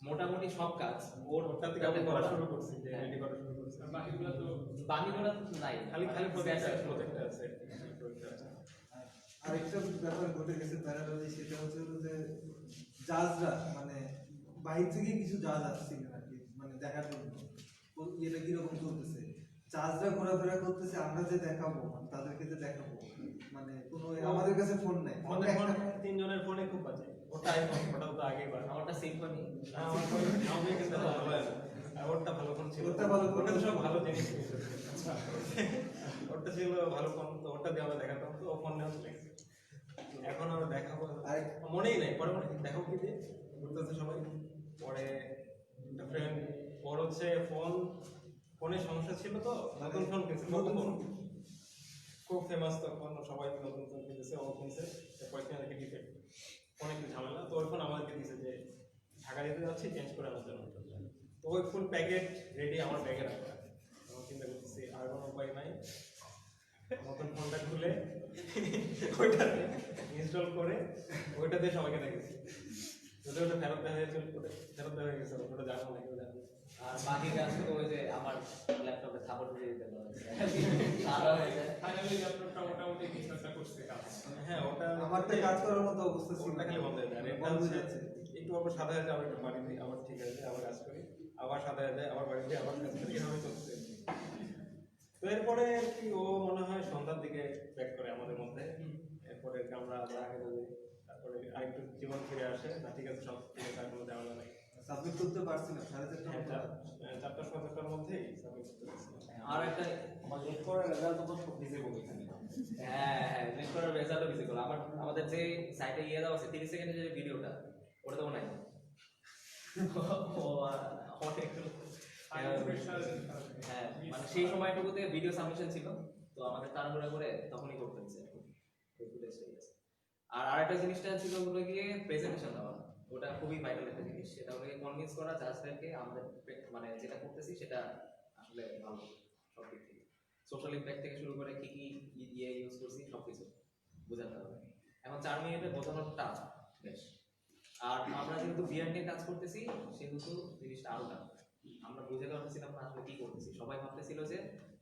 Speaker 4: মোটামুটি সব কাজ
Speaker 3: ওটা থেকে আমি করা শুরু করছি, যে রেডি করা শুরু করছি।
Speaker 1: আর বাকিগুলো তো
Speaker 4: বাকিগুলো নাই,
Speaker 3: খালি খালি
Speaker 4: ব্যাস আছে।
Speaker 3: প্রজেক্ট আছে।
Speaker 2: আরেকটা ব্যাপার ঘটে গেছে প্যারাডালি, সেটা হচ্ছে হলো যে জাজরা মানে বাইরে থেকে কিছু জাজ আসছিলেন আর কি, মানে দেখার জন্য এটা কিরকম চলতেছে। জাজরা ঘোরাফেরা করতেছে, আমরা যে দেখাবো মানে তাদেরকে যে দেখাবো, মানে কোনো আমাদের কাছে ফোন নাই।
Speaker 3: আমাদের ফোন তিনজনের ফোনে খুব বাজে, ওটা আইফোন, ওটা তো আগেই বার।
Speaker 4: আমারটা সিম্ফনি।
Speaker 3: আমার ফোন আমি কিন্তু ভালো হয় না, আর ওরটা ভালো ফোন ছিল,
Speaker 2: ওরটা ভালো ফোন।
Speaker 3: ওটা তো সব ভালো জিনিস ছিল। ওটা ছিল ভালো ফোন, তো ওটা দিয়ে আমরা দেখাতাম, তো ও ফোন নেওয়া চলে গেছে। এখন আমরা দেখাবো মনেই নাই, পরে মনে দেখাবো কি দিয়ে ঘুরতেছে সবাই। পরে একটা ফ্রেন্ড, ওর হচ্ছে ফোনের সমস্যা ছিল, তো নতুন ফোন কিনছে, নতুন ফোন খুব ফেমাস, তখন সবাই নতুন ফোন কিনতেছে, ও কিনছে, এরপরে কিনে দেখে ডিফেক্ট, ফোনে একটু ঝামেলা, তো ওই ফোন আমাদেরকে দিয়েছে যে ঢাকা যেতে যাচ্ছি চেঞ্জ করে আনার জন্য। তো ওই ফুল প্যাকেট রেডি আমার ব্যাগে রাখা, আমি চিন্তা করতেছি আর কোনো উপায় নাই, নতুন ফোনটা খুলে ওইটা ইনস্টল করে ওইটা দিয়ে সবাইকে দেখেছি, যদি ওটা ফেরত দেওয়া হয়েছিল, ফেরত দেওয়া হয়ে গেছে, ওটা জানো না কেউ জানে।
Speaker 4: আর বাকি কাজ তো ওই যে আমার ল্যাপটপে থাপড় দিয়ে দিতে পারে, সারা হয়ে যায়।
Speaker 1: ফাইনালি ল্যাপটপটা মোটামুটি কিছু একটা করছে কাজ।
Speaker 3: হ্যাঁ, ওটা
Speaker 2: আমারটা কাজ করার মতো অবস্থা ছিল
Speaker 3: ওটা খালি বন্ধ হয়ে যায়, আর এটা
Speaker 2: বন্ধ
Speaker 3: হচ্ছে
Speaker 2: হয়ে যাচ্ছে।
Speaker 3: একটু আবার সাদা হয়ে যায়, আবার একটু বাড়ি দিই, আবার ঠিক আছে, আবার কাজ করি, আবার সাদা হয়ে যায়, আবার বাড়ি দিই, আবার কাজ করি, এভাবে চলছে। তো এরপরে আর কি ও মনে হয় সন্ধ্যার দিকে ব্যাক করে আমাদের মধ্যে, এরপরে আমরা চা খেতে যাই, তারপরে আরেকটু জীবন ফিরে আসে, না ঠিক আছে সব ঠিক আছে, আর কোনো ঝামেলা নেই।
Speaker 2: সাবমিট করতে পারছি না, 4:30টার
Speaker 3: হ্যাঁ, 4টা-4:30টার মধ্যেই সাবমিট করতে পারছি।
Speaker 4: আর একটা
Speaker 5: লেট করার রেজাল্ট তো খুব ভিজিবল এখানে।
Speaker 4: হ্যাঁ, নেট করার রেজাল্টও ভিজিবল। আমাদের যে সাইটে দেওয়া আছে 30 সেকেন্ডের যে ভিডিওটা, ওটা তো নাই। অনেক হ্যাঁ, মানে সেই সময়টুকুতে ভিডিও সাবমিশন ছিল, তো আমাদের তাড়াহুড়া করে তখনই করতে হচ্ছে। আর আরেকটা জিনিসটা ছিল হলো গিয়ে প্রেজেন্টেশন দেওয়া, ওটা খুবই ভাইটাল একটা জিনিস। সেটা হলো কনভিন্স করা জাজদেরকে আমাদের মানে যেটা করতেছি সেটা আসলে ভালো, সব দিক থেকে সোশ্যাল ইমপ্যাক্ট থেকে শুরু করে কি কি ইয়ে ইউজ করছি সবকিছু বোঝাতে হবে। এখন 4 মিনিটে বোঝানোর টাফ বেশ, আর আমরা যেহেতু বিয়ার নিয়ে কাজ করতেছি সেহেতু জিনিসটা আরো টাফ। আমরা বুঝাতে পারতেছিলাম না আসলে কি করতেছি। সবাই ভাবতেছিল যে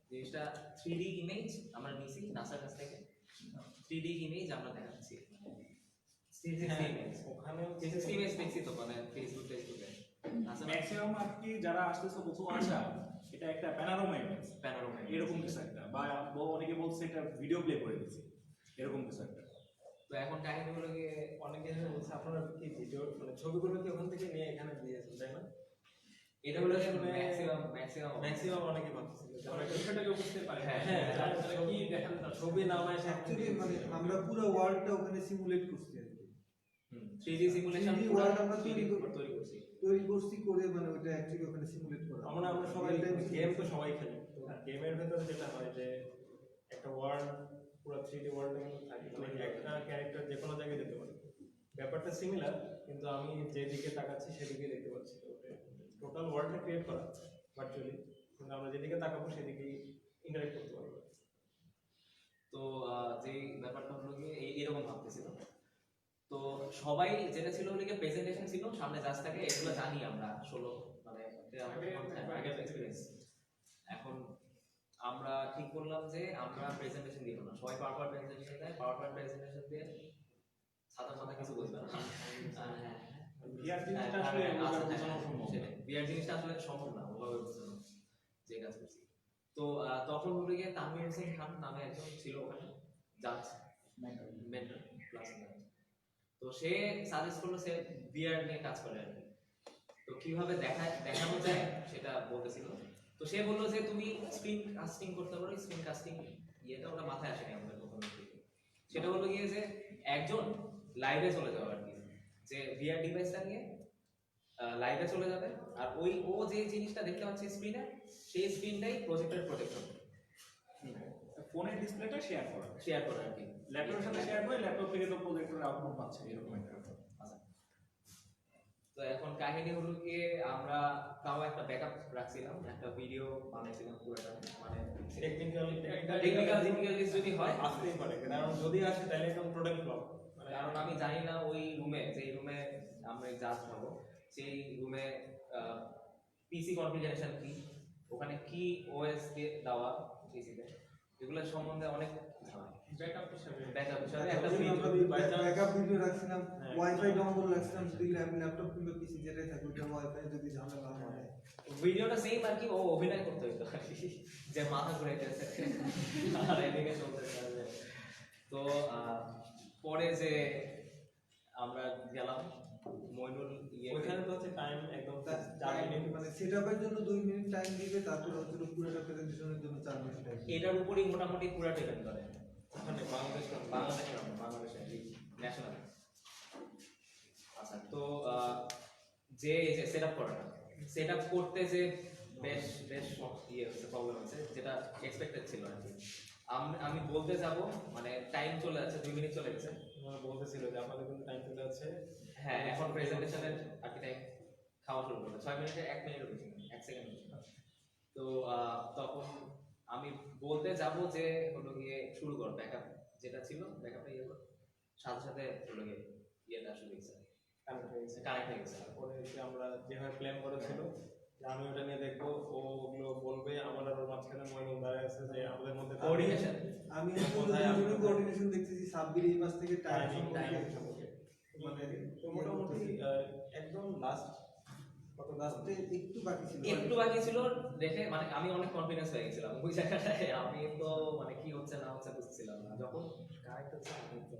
Speaker 4: জিনিসটা 3D ইমেজ আমরা নিছি নাসার কাছ থেকে, 3D ইমেজ আমরা দেখাচ্ছি, 360 ইমেজ।
Speaker 3: ওখানে
Speaker 4: 360 ইমেজ দেখছি তো মানে ফেসবুকে নাসা
Speaker 5: ম্যাক্সিমাম আর কি যারা আসতেছে প্রথম আসা এটা একটা প্যানোরামা ইমেজ
Speaker 4: প্যানোরামা
Speaker 5: এরকম কিছু একটা, বা অনেকে বলছে এটা ভিডিও প্লে করে দিচ্ছে এরকম কিছু একটা।
Speaker 4: তো এখন কাহিনীগুলো গিয়ে
Speaker 3: অনেকে বলছে আপনারা কি ভিডিও মানে ছবিগুলো কি ওখান থেকে নিয়ে এখানে দিয়েছেন তাই না?
Speaker 4: এটা হলো
Speaker 3: ম্যাক্সিমাম
Speaker 4: ম্যাক্সিমাম
Speaker 3: অনেকে ভাবতেছিল যে
Speaker 1: অনেক বিষয়টাকে বুঝতে পারে
Speaker 4: হ্যাঁ,
Speaker 3: হ্যাঁ,
Speaker 1: তারা কি দেখাতে চাচ্ছে।
Speaker 3: ছবি নামায়
Speaker 2: অ্যাকচুয়ালি মানে আমরা পুরো ওয়ার্ল্ডটা ওখানে সিমুলেট করছি আর কি
Speaker 4: 3D সিমুলেশন
Speaker 2: 3D world আমরা তৈরি
Speaker 4: করছি।
Speaker 2: করে মানে ওটা অ্যাকচুয়ালি ওখানে সিমুলেট করা
Speaker 3: আমরা সবাই
Speaker 2: Real time
Speaker 3: গেম তো সবাই খেলি, তো গেমের ভেতরে যেটা হয় যে একটা ওয়ার্ল্ড পুরো 3D ওয়ার্ল্ডে কিন্তু থাকে, মানে একটা ক্যারেক্টার যে কোনো জায়গায় যেতে পারে। ব্যাপারটা সিমিলার, কিন্তু আমি যেদিকে তাকাচ্ছি সেদিকে দেখতে পাচ্ছি। টোটাল ওয়ার্ল্ডটা ক্রিয়েট করা ভার্চুয়ালি, কিন্তু আমরা যেদিকে তাকাবো সেদিকেই ইন্টারেক্ট করতে পারবো।
Speaker 4: তো যে ব্যাপারটা হলো গিয়ে এরকম ভাবতেছিল। তো সবাই যেটা ছিল হলো গিয়ে প্রেজেন্টেশন ছিল, সামনে জাজ থাকে, এগুলো জানি আমরা 16 মানে আগের এক্সপেরিয়েন্স। এখন আমরা ঠিক করলাম যে আমরা প্রেজেন্টেশন দিব না, সবাই পাওয়ার পয়েন্ট প্রেজেন্টেশন দেয়, পাওয়ার পয়েন্ট প্রেজেন্টেশন দিয়ে সাদা মাথা কিছু বুঝবে না। হ্যাঁ
Speaker 5: VR জিনিসটা আসলে ওভাবে বোঝানো সম্ভব না।
Speaker 4: বিয়ার জিনিসটা আসলে সম্ভব না ওভাবে বোঝানো, যে কাজ করছি। তো তখন হলো গিয়ে তানভীর হোসেন খান নামে একজন ছিল ওখানে জাজ, মেন্টর ক্লাস। তো সে সাজেস্ট করলো সে বিয়ার নিয়ে কাজ করে আর কি। তো কিভাবে দেখানো যায় সেটা বলতেছিল। তো সে বললো যে তুমি স্ক্রিন কাস্টিং করতে পারো। স্ক্রিন কাস্টিং ইয়েটা ওটা মাথায় আসেনি আমাদের প্রথমে থেকে। সেটা হলো গিয়ে যে একজন লাইভে চলে যাবে আর কি, যে ভিআর ডিভাইসটা নিয়ে লাইভে চলে যাবে, আর ও যে জিনিসটা দেখতে পাচ্ছে স্ক্রিনে, সেই স্ক্রিনটাই প্রজেক্টর প্রোটেক্ট হবে,
Speaker 5: ফোনের ডিসপ্লেটা শেয়ার করা,
Speaker 4: আর কি।
Speaker 5: ল্যাপটপের সাথে শেয়ার করে ল্যাপটপ থেকে তো প্রজেক্টরের আউটপুট পাচ্ছে এরকম একটা ব্যাপার।
Speaker 4: আচ্ছা, তো এখন কাহিনী হলো গিয়ে আমরা তাও একটা ব্যাকআপ রাখছিলাম, একটা ভিডিও বানাইছিলাম পুরোটা, মানে টেকনিক্যাল যদি হয়
Speaker 3: আসতেই পারে, কারণ যদি আসে তাহলে একদম প্রোডাক্ট ব্লক।
Speaker 4: কারণ আমি জানি না ওই রুমে, যেই রুমে আমরা জাজ হবো, সেই রুমে পিসি কনফিগারেশন কি, ওখানে কি ওএস দিয়ে দেওয়া পিসিতে, এগুলো সম্বন্ধে অনেক
Speaker 1: ব্যাকআপ হিসেবে
Speaker 4: একটা
Speaker 2: ব্যাকআপ ভিডিও রাখছিলাম, ওয়াইফাই ডাউনলোড রাখছিলাম, যদি ল্যাপটপ কিংবা পিসি যেটাই থাকে ওটা ওয়াইফাই যদি ঝামেলা হয়।
Speaker 4: ভিডিওটা সেম আর কি, ও অভিনয় করতে হইতো আর কি, যে মাথা ঘুরে গেছে আর এদিকে চলতেছে। তো পরে যে আমরা গেলাম মইনুল
Speaker 3: ওইখানে তো হচ্ছে টাইম একদম
Speaker 2: মানে সেটআপের জন্য 2 মিনিট টাইম দিবে, তারপর হচ্ছে পুরোটা প্রেজেন্টেশনের জন্য 4 মিনিট টাইম।
Speaker 4: এটার উপরই মোটামুটি পুরো ডিপেন্ড করে
Speaker 3: ওখানে বাংলাদেশের
Speaker 4: ন্যাশনাল। আচ্ছা, তো যে সেটআপ করাটা, সেটআপ করতে যে বেশ ইয়ে হচ্ছে, প্রবলেম আছে, যেটা এক্সপেক্টেড ছিল আর কি। আমি বলতে যাব, মানে টাইম চলে যাচ্ছে, 2 মিনিট চলে গেছে।
Speaker 3: বলতেছিল যে আপনাদের কিন্তু টাইম চলে যাচ্ছে।
Speaker 4: হ্যাঁ, এখন প্রেজেন্টেশনের আর কি টাইম খাওয়া শুরু করবে, 6 মিনিটে 1 মিনিটও বেশি না, 1 সেকেন্ড বেশি। তো তখন আমি বলতে যাব যে হলো গিয়ে শুরু কর, ব্যাকআপ যেটা ছিল ব্যাকআপটা ইয়ে কর, সাথে সাথে হলো গিয়ে ইয়েটা শুরু হয়েছে, কানেক্ট হয়ে গেছে।
Speaker 3: তারপরে যে আমরা যেভাবে প্ল্যান করেছিল যে আমি ওটা নিয়ে দেখবো, ও ওগুলো বলবে, আমার আর ওর মাঝখানে মইনুল দাঁড়ায় আছে যে আমাদের মধ্যে
Speaker 4: কোঅর্ডিনেশন,
Speaker 2: আমি কোঅর্ডিনেশন দেখতেছি, সাব্বির এই মাস থেকে টাইম
Speaker 3: সম্পর্কে মানে তো মোটামুটি একদম লাস্ট
Speaker 2: লাস্টে একটু বাকি ছিল,
Speaker 4: দেখে মানে আমি অনেক কনফিডেন্স হয়ে গেছিলাম ওই জায়গাটায়। আমি তো মানে কি হচ্ছে না হচ্ছে বুঝছিলাম না, যখন কারেক্ট হচ্ছে আমি তো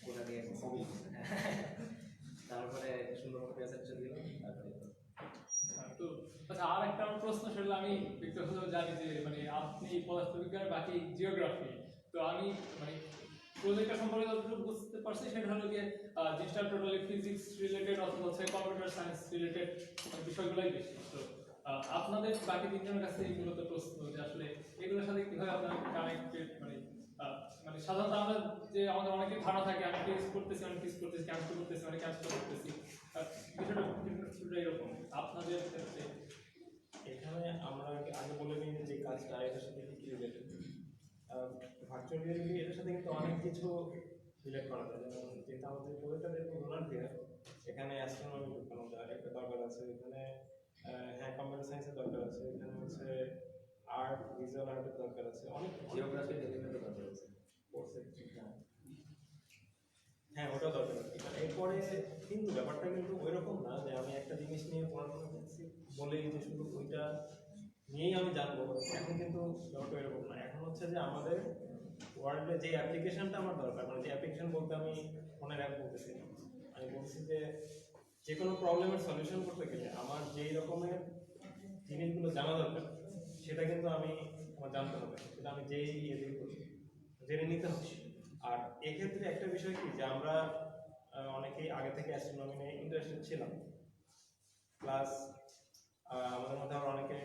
Speaker 4: ওটা নিয়ে তারপরে সুন্দর মতো প্রেজেন্টেশন দিলাম।
Speaker 1: তো আচ্ছা, আর একটা আমার প্রশ্ন ছিল, আমি ব্যক্তিগতভাবে জানি যে মানে আপনি পদার্থবিজ্ঞান বাকি জিওগ্রাফি, তো আমি মানে প্রজেক্টটা সম্পর্কে যতটুকু বুঝতে পারছি সেটা হলো গিয়ে জিনিসটা টোটালি ফিজিক্স রিলেটেড অথবা হচ্ছে কম্পিউটার সায়েন্স রিলেটেড বিষয়গুলোই বেশি। তো আপনাদের বাকি তিনজনের কাছে এইগুলো তো প্রশ্ন যে আসলে এগুলোর সাথে কিভাবে আপনারা কানেক্টেড, মানে মানে সাধারণত আমরা যে আমাদের অনেকের ধারণা থাকে আমি টেস্ট করতেছি, ক্যান্সেল করতেছি, বিষয়টা এরকম আপনাদের ক্ষেত্রে।
Speaker 3: এখানে আমরা আগে বলে নিই যে কাজটা এটার সাথে কি রিলেটেড। ভার্চুয়াল রিয়েলিটি এটার সাথে কিন্তু অনেক কিছু রিলেট করা যায়, যেমন যেটা আমাদের প্রজেক্টটা যেরকম রোলার দিয়ে এখানে অ্যাস্ট্রোনমি ঢুকানো যায়, একটা দরকার আছে এখানে হ্যাঁ কম্পিউটার সায়েন্সের দরকার আছে, এখানে হচ্ছে আর্ট, ভিজুয়াল আর্টের দরকার আছে, অনেক
Speaker 4: জিওগ্রাফি এলিমেন্টও দরকার আছে।
Speaker 3: কোর্সে। হ্যাঁ ওটা দরকার আছে। এরপরে কিন্তু ব্যাপারটা কিন্তু ওইরকম না যে আমি একটা জিনিস নিয়ে পড়াশোনা করছি বলেই যে শুধু ওইটা নিয়েই আমি জানবো, এখন কিন্তু ব্যাপারটা এরকম না। এখন হচ্ছে যে আমাদের ওয়ার্ল্ডে যে অ্যাপ্লিকেশনটা আমার দরকার, মানে যে অ্যাপ্লিকেশন বলতে আমি ফোনের অ্যাপ বলতেছি না, আমি বলছি যে কোনো প্রবলেমের সলিউশন করতে গেলে আমার যেই রকমের জিনিসগুলো জানা দরকার সেটা কিন্তু আমার জানতে হবে, সেটা আমি যেই ইয়ে দিয়ে করি জেনে নিতে হবে। আর এক্ষেত্রে একটা বিষয় কি যে আমরা অনেকেই আগে থেকে অ্যাস্ট্রোনমি নিয়ে ইন্টারেস্টেড ছিলাম, প্লাস আমাদের মধ্যে আবার অনেকে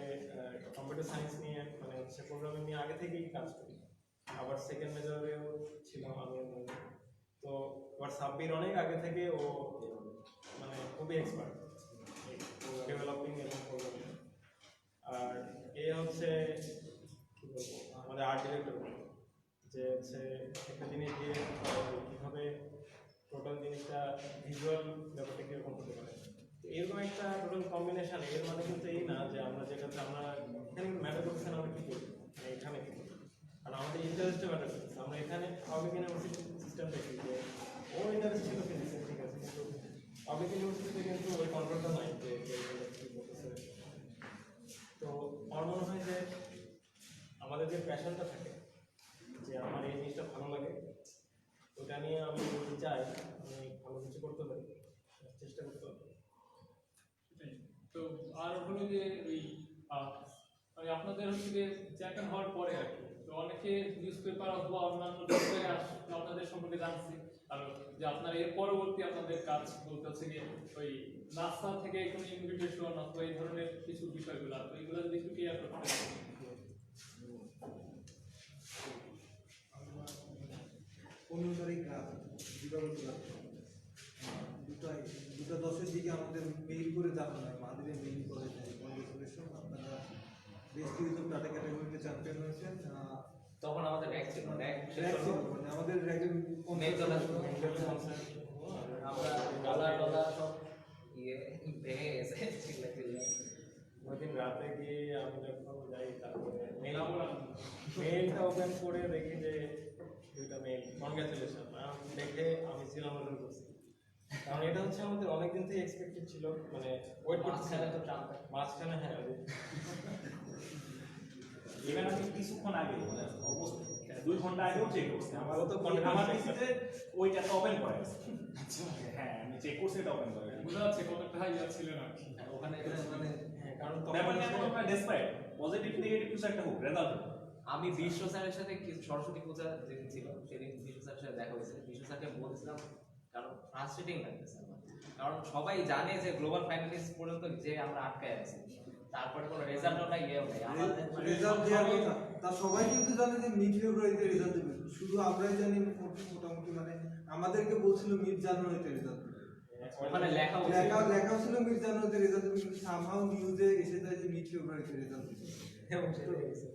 Speaker 3: কম্পিউটার সায়েন্স নিয়ে মানে হচ্ছে প্রোগ্রামিং নিয়ে আগে থেকেই কাজ করি, আবার সেকেন্ড মেজরেও ছিলাম আমি এর মধ্যে। তো আবার সাব্বির অনেক আগে থেকে ও মানে খুবই এক্সপার্ট ডেভেলপিং এবং প্রোগ্রামিং। আর এ হচ্ছে কি বলবো আমাদের আর্ট ডিরেক্টর যে হচ্ছে একটা জিনিস দিয়ে কীভাবে টোটাল জিনিসটা ভিজুয়াল ব্যাপারটা কীরকম হতে পারে। তো এরকম একটা টোটাল কম্বিনেশন, এর মানে কিন্তু এই না যে আমরা যেটাতে আমরা এখানে ম্যাটার করতেছে না আমরা কী করি, মানে এখানে কী করি, আর আমাদের ইন্টারেস্টে ম্যাটার করতেছে। আমরা এখানে পাবলিক ইউনিভার্সিটি সিস্টেম দেখি যে ওর ইন্টারেস্ট ছিল ফিজিক্সে, ঠিক আছে, কিন্তু পাবলিক ইউনিভার্সিটিতে কিন্তু ওই কন্ট্রোলটা নাই যে কী করতেছে। তো আমার মনে হয় যে আমাদের যে প্যাশনটা থাকে যে আমার এই জিনিসটা ভালো লাগে, ওটা নিয়ে আমি যদি চাই আমি ভালো কিছু করতে পারি, চেষ্টা করতে পারি।
Speaker 1: সেটাই। তো আর হলো যে ওই মানে আপনাদের হচ্ছে যে চ্যাম্পিয়ন হওয়ার পরে আর কি, তো অনেকে নিউজ পেপার অথবা অন্যান্য জায়গায় আপনাদের সম্পর্কে জানছি, আর যে আপনার এর পরবর্তী আপনাদের কাজ বলতে হচ্ছে গিয়ে ওই নাসা থেকে কোনো ইনভিটেশন অথবা এই ধরনের কিছু বিষয়গুলো, তো এগুলো যদি একটু ক্লিয়ার করতে পারেন।
Speaker 2: 15 তারিখ রাত দীপাবলি রাত 2:10 দিকে আমাদের মেইল করে জানানো হয়, মাদিরে মেইল করে দেয় কংগ্রেচুলেশন, আপনারা বেশ কিছু টাটা ক্যাটাগরিতে চ্যাম্পিয়ন হয়েছেন।
Speaker 4: তখন আমাদের র্যাক ছিল, র্যাক
Speaker 2: র্যাক ছিল, মানে আমাদের র্যাকের
Speaker 4: আমরা ডলার সব ইয়ে ভেঙে গেছে চিল্লা।
Speaker 3: ওই দিন রাতে গিয়ে আমি যখন যাই তারপরে মেইলটা ওপেন করে দেখি যে দুইটা মেইল কনগ্রাচুলেশন, দেখে আমি ছিলাম অর্ডার করছি, কারণ এটা হচ্ছে আমাদের অনেকদিন থেকে এক্সপেক্টেড ছিল, মানে ওয়েট
Speaker 4: মাঝখানে
Speaker 3: করতেছিলাম
Speaker 4: তো ট্রাম্প
Speaker 3: মাঝখানে। হ্যাঁ
Speaker 5: ইভেন আমি কিছুক্ষণ আগে মানে অলমোস্ট 2 ঘন্টা আগেও চেক করছি, আমারও তো
Speaker 3: confidence
Speaker 5: আমার
Speaker 3: আছে।
Speaker 5: পিসিতে ওই চ্যাটটা ওপেন করে আছে। হ্যাঁ আমি চেক করছি এটা ওপেন করে।
Speaker 1: বোঝা যাচ্ছে কতটা হাইয়া ছিলেন আর কি।
Speaker 4: ওখানে
Speaker 2: মানে
Speaker 3: হ্যাঁ, কারণ
Speaker 5: ব্যাপার নিয়ে
Speaker 3: তখন
Speaker 5: আমরা ডেসপাইট পজিটিভ নেগেটিভ কিছু একটা হোক রেজাল্ট।
Speaker 4: আমি বিশ্ব স্যারের সাথে সরস্বতী পূজা যেদিন ছিল সেদিন বিশ্ব স্যারের সাথে দেখা হয়েছে। বিশ্ব স্যারকে বলছিলাম কারণ ফ্রাস্ট্রেটিং লাগতেছে আমার, কারণ সবাই জানে যে গ্লোবাল ফাইনালিস্ট পর্যন্ত যে আমরা আটকায় আছি, তারপরে কোনো রেজাল্টও নাই, ইয়েও নাই আমাদের
Speaker 2: রেজাল্ট দেওয়ার কথা, তা সবাই কিন্তু জানে যে মিড ফেব্রুয়ারিতে রেজাল্ট দেবে, শুধু আমরাই জানি মোটামুটি, মানে আমাদেরকে বলছিল মিড জানুয়ারিতে রেজাল্ট দেবে,
Speaker 4: ওখানে লেখা
Speaker 2: লেখা ছিল মিড জানুয়ারিতে রেজাল্ট দেবে, কিন্তু সামহাউ নিউজে এসে যায় যে মিড ফেব্রুয়ারিতে রেজাল্ট দেবে।
Speaker 3: এবং সেটা হয়েছে।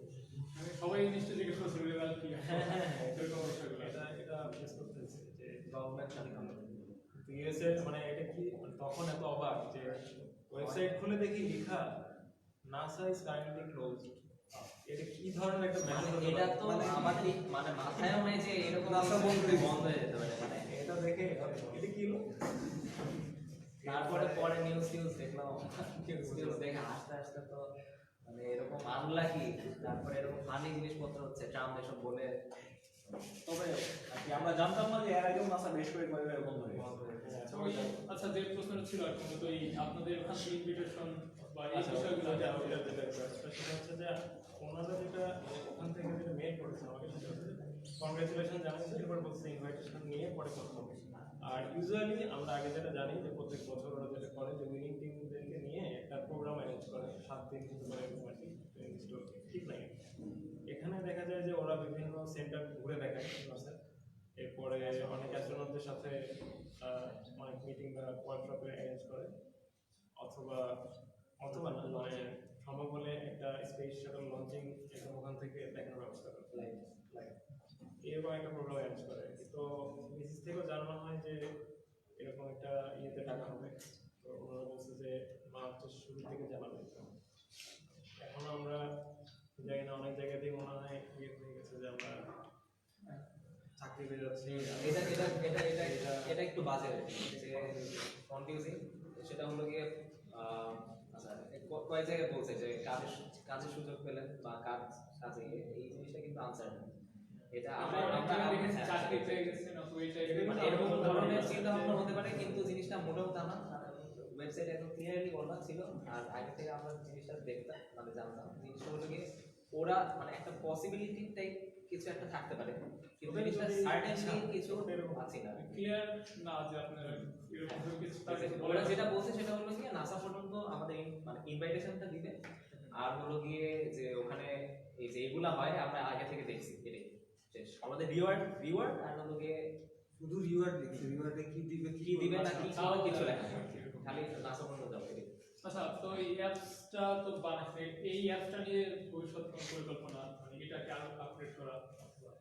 Speaker 1: মানে সবাই নিশ্চয়ই জিজ্ঞেস করছিল রেজাল্ট কি, এরকম বিষয়গুলো।
Speaker 3: এটা ফেস করতে হয়েছে যে
Speaker 4: গভর্নমেন্ট
Speaker 3: ইউএসএ মানে এটা কি মানে তখন এত অবাক যে ওয়েবসাইট খুলে দেখি লেখা নাসা ইজ কাইন্ডলি ক্লোজ। এটা কি ধরনের একটা মেসেজ হতে
Speaker 4: এটা
Speaker 3: পারে?
Speaker 4: তো আমাদের মানে মাথায়ও নাই যে এরকম
Speaker 2: নাসা বন্ধ
Speaker 4: হয়ে যেতে পারে। মানে
Speaker 3: এটা দেখে এটা কি হলো?
Speaker 4: তারপরে পরে নিউজ দেখলাম, নিউজ দেখে হাসতে হাসতে তো মানে এরকম আনলাকি, তারপরে এরকম ফানি জিনিসপত্র হচ্ছে ট্রাম্প এসব বলে।
Speaker 5: তবে আর কি আমরা জানতাম না যে এর আগেও নাসা বেশ কয়েকবার বন্ধ হয়ে গেছে।
Speaker 1: আচ্ছা, ওই আচ্ছা যে প্রশ্নটা ছিল আর কি, তো এই আপনাদের ইনভিটেশন বা এই
Speaker 3: আচ্ছা,
Speaker 1: বিষয়গুলো
Speaker 3: ওইটা যেটা সেটা হচ্ছে যে ওনারা যেটা মানে ওখান থেকে যেটা মেল করেছে আমাকে সেটা হচ্ছে কংগ্রেচুলেশন জানাইছে, এরপর বলছে ইনভাইটেশন নিয়ে পরে কথা হবে। আর ইউজুয়ালি আমরা আগে যেটা জানি যে প্রত্যেক বছর ওরা যেটা করে যে উইনিং টিমদেরকে নিয়ে একটা প্রোগ্রাম অ্যারেঞ্জ করে 7 দিন কিন্তু করে এরকম আর কি, ঠিক নাই। এখানে দেখা যায় যে ওরা বিভিন্ন সেন্টার ঘুরে দেখায় নাসার, এরপরে অনেক অ্যাস্ট্রোনটদের সাথে অনেক মিটিং বা ওয়ার্কশপে অ্যারেঞ্জ করে, অথবা অথবা না মানে সম্ভব হলে একটা স্পেস শাটল লঞ্চিং একদম ওখান থেকে দেখানোর ব্যবস্থা করে এরকম একটা প্রোগ্রাম অ্যারেঞ্জ করে। তো মিসিস থেকেও জানানো হয় যে এরকম একটা ইয়েতে টাকা হবে, তো ওনারা বলছে যে মার্চের শুরু থেকে জানাবে। এখন আমরা জানি না, অনেক জায়গাতেই মনে হয় ইয়ে হয়ে গেছে যে আমরা চাকরি পেয়ে যাচ্ছি।
Speaker 4: এটা একটু বাজে যে কনফিউজিং। সেটা হলো গিয়ে আচ্ছা, কয়েক জায়গায় বলছে যে কাজের সুযোগ পেলেন বা কাজে এই জিনিসটা কিন্তু আনসার্টেন। এটা আমরা
Speaker 1: চাকরি পেয়ে গেছেন অথবা এই টাইপের
Speaker 4: মানে এরকম ধরনের চিন্তা ভাবনা হতে পারে, কিন্তু জিনিসটা মোটেও তা না। ওয়েবসাইট একদম ক্লিয়ারলি বলা ছিল, আর আগে থেকে আমরা জিনিসটা দেখতাম, মানে জানতাম। জিনিসটা হলো গিয়ে ওরা মানে একটা পসিবিলিটি টাইপ কিছু একটা থাকতে পারে, কিন্তু জিনিসটা সার্টেনলি কিছু আছে না।
Speaker 1: ক্লিয়ার না যে আপনার এরকম কিছু
Speaker 4: ওরা যেটা বলছে সেটা হলো গিয়ে নাসা পর্যন্ত আমাদের মানে ইনভাইটেশনটা দিবে, আর হলো গিয়ে যে ওখানে এই যে এইগুলা হয় আমরা আগে থেকে দেখছি, এটাই শেষ। আমাদের রিওয়ার্ড আর হলো গিয়ে
Speaker 2: শুধু রিওয়ার্ড লিখছে, রিওয়ার্ডে কি দিবে
Speaker 4: কি দিবে না কি খাওয়া কিছু লেখা নেই। খালি নাসা পর্যন্ত যাবে।
Speaker 1: আচ্ছা, তো এই অ্যাপসটা তো বানাচ্ছে, এই অ্যাপসটা নিয়ে ভবিষ্যৎ কোনো পরিকল্পনা, মানে এটাকে আরো আপডেট করা অথবা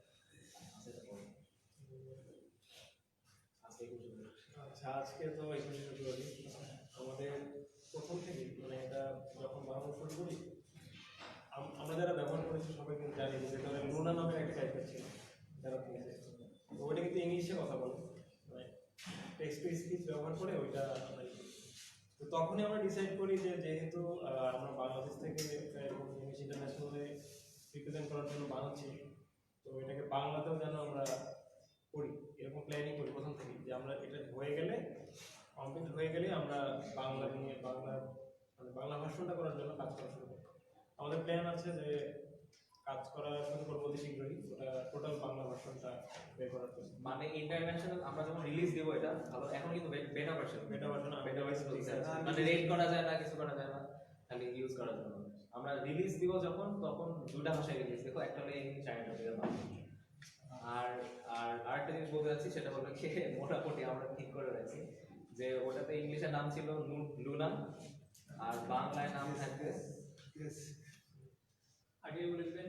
Speaker 3: আচ্ছা, আজকে তো 21শে ফেব্রুয়ারি। আমাদের প্রথম থেকেই মানে এটা যখন বানানো শুরু করি, আমরা যারা ব্যবহার করেছি সবাই কিন্তু জানি যে সেটা লুনা নামের একটা টাইপের ছিল যারা কিনেছে। তো ওইটা কিন্তু ইংলিশে কথা বলে, মানে টেক্সট টু স্পিচ ব্যবহার করে ওইটা আমরা ই করি। তো তখনই আমরা ডিসাইড করি যে যেহেতু আমরা বাংলাদেশ থেকে এরকম ইংলিশ ইন্টারন্যাশনালে রিপ্রেজেন্ট করার জন্য বানাচ্ছি, তো এটাকে বাংলাতেও যেন আমরা করি, এরকম প্ল্যানিং করি প্রথম থেকেই যে আমরা এটা হয়ে গেলে, কমপ্লিট হয়ে গেলে আমরা বাংলা নিয়ে মানে বাংলা ভাষণটা করার জন্য কাজ করা শুরু করব। আমাদের প্ল্যান আছে যে কাজ করা শুরু করবো অতি শীঘ্রই, ওটা টোটাল বাংলা ভাষণটা বের করার জন্য।
Speaker 4: মানে ইন্টারন্যাশনাল আমরা যখন রিলিজ দেব এটা ভালো, এখন কিন্তু বেটা ভার্সন মানে রেড করা যায় না, কিছু করা যায় না, খালি ইউজ করার জন্য। আমরা রিলিজ দিব যখন, তখন দুটা ভাষায় রিলিজ দেবো, একটা হলো ইংলিশ, আরেকটা হলো বাংলা। আর আর আরেকটা জিনিস বলতে চাচ্ছি, সেটা হলো কি মোটামুটি আমরা ঠিক করে রাখছি যে ওটাতে ইংলিশের নাম ছিল লুনা, আর বাংলায় নাম থাকবে
Speaker 1: আগে বলে দিবেন।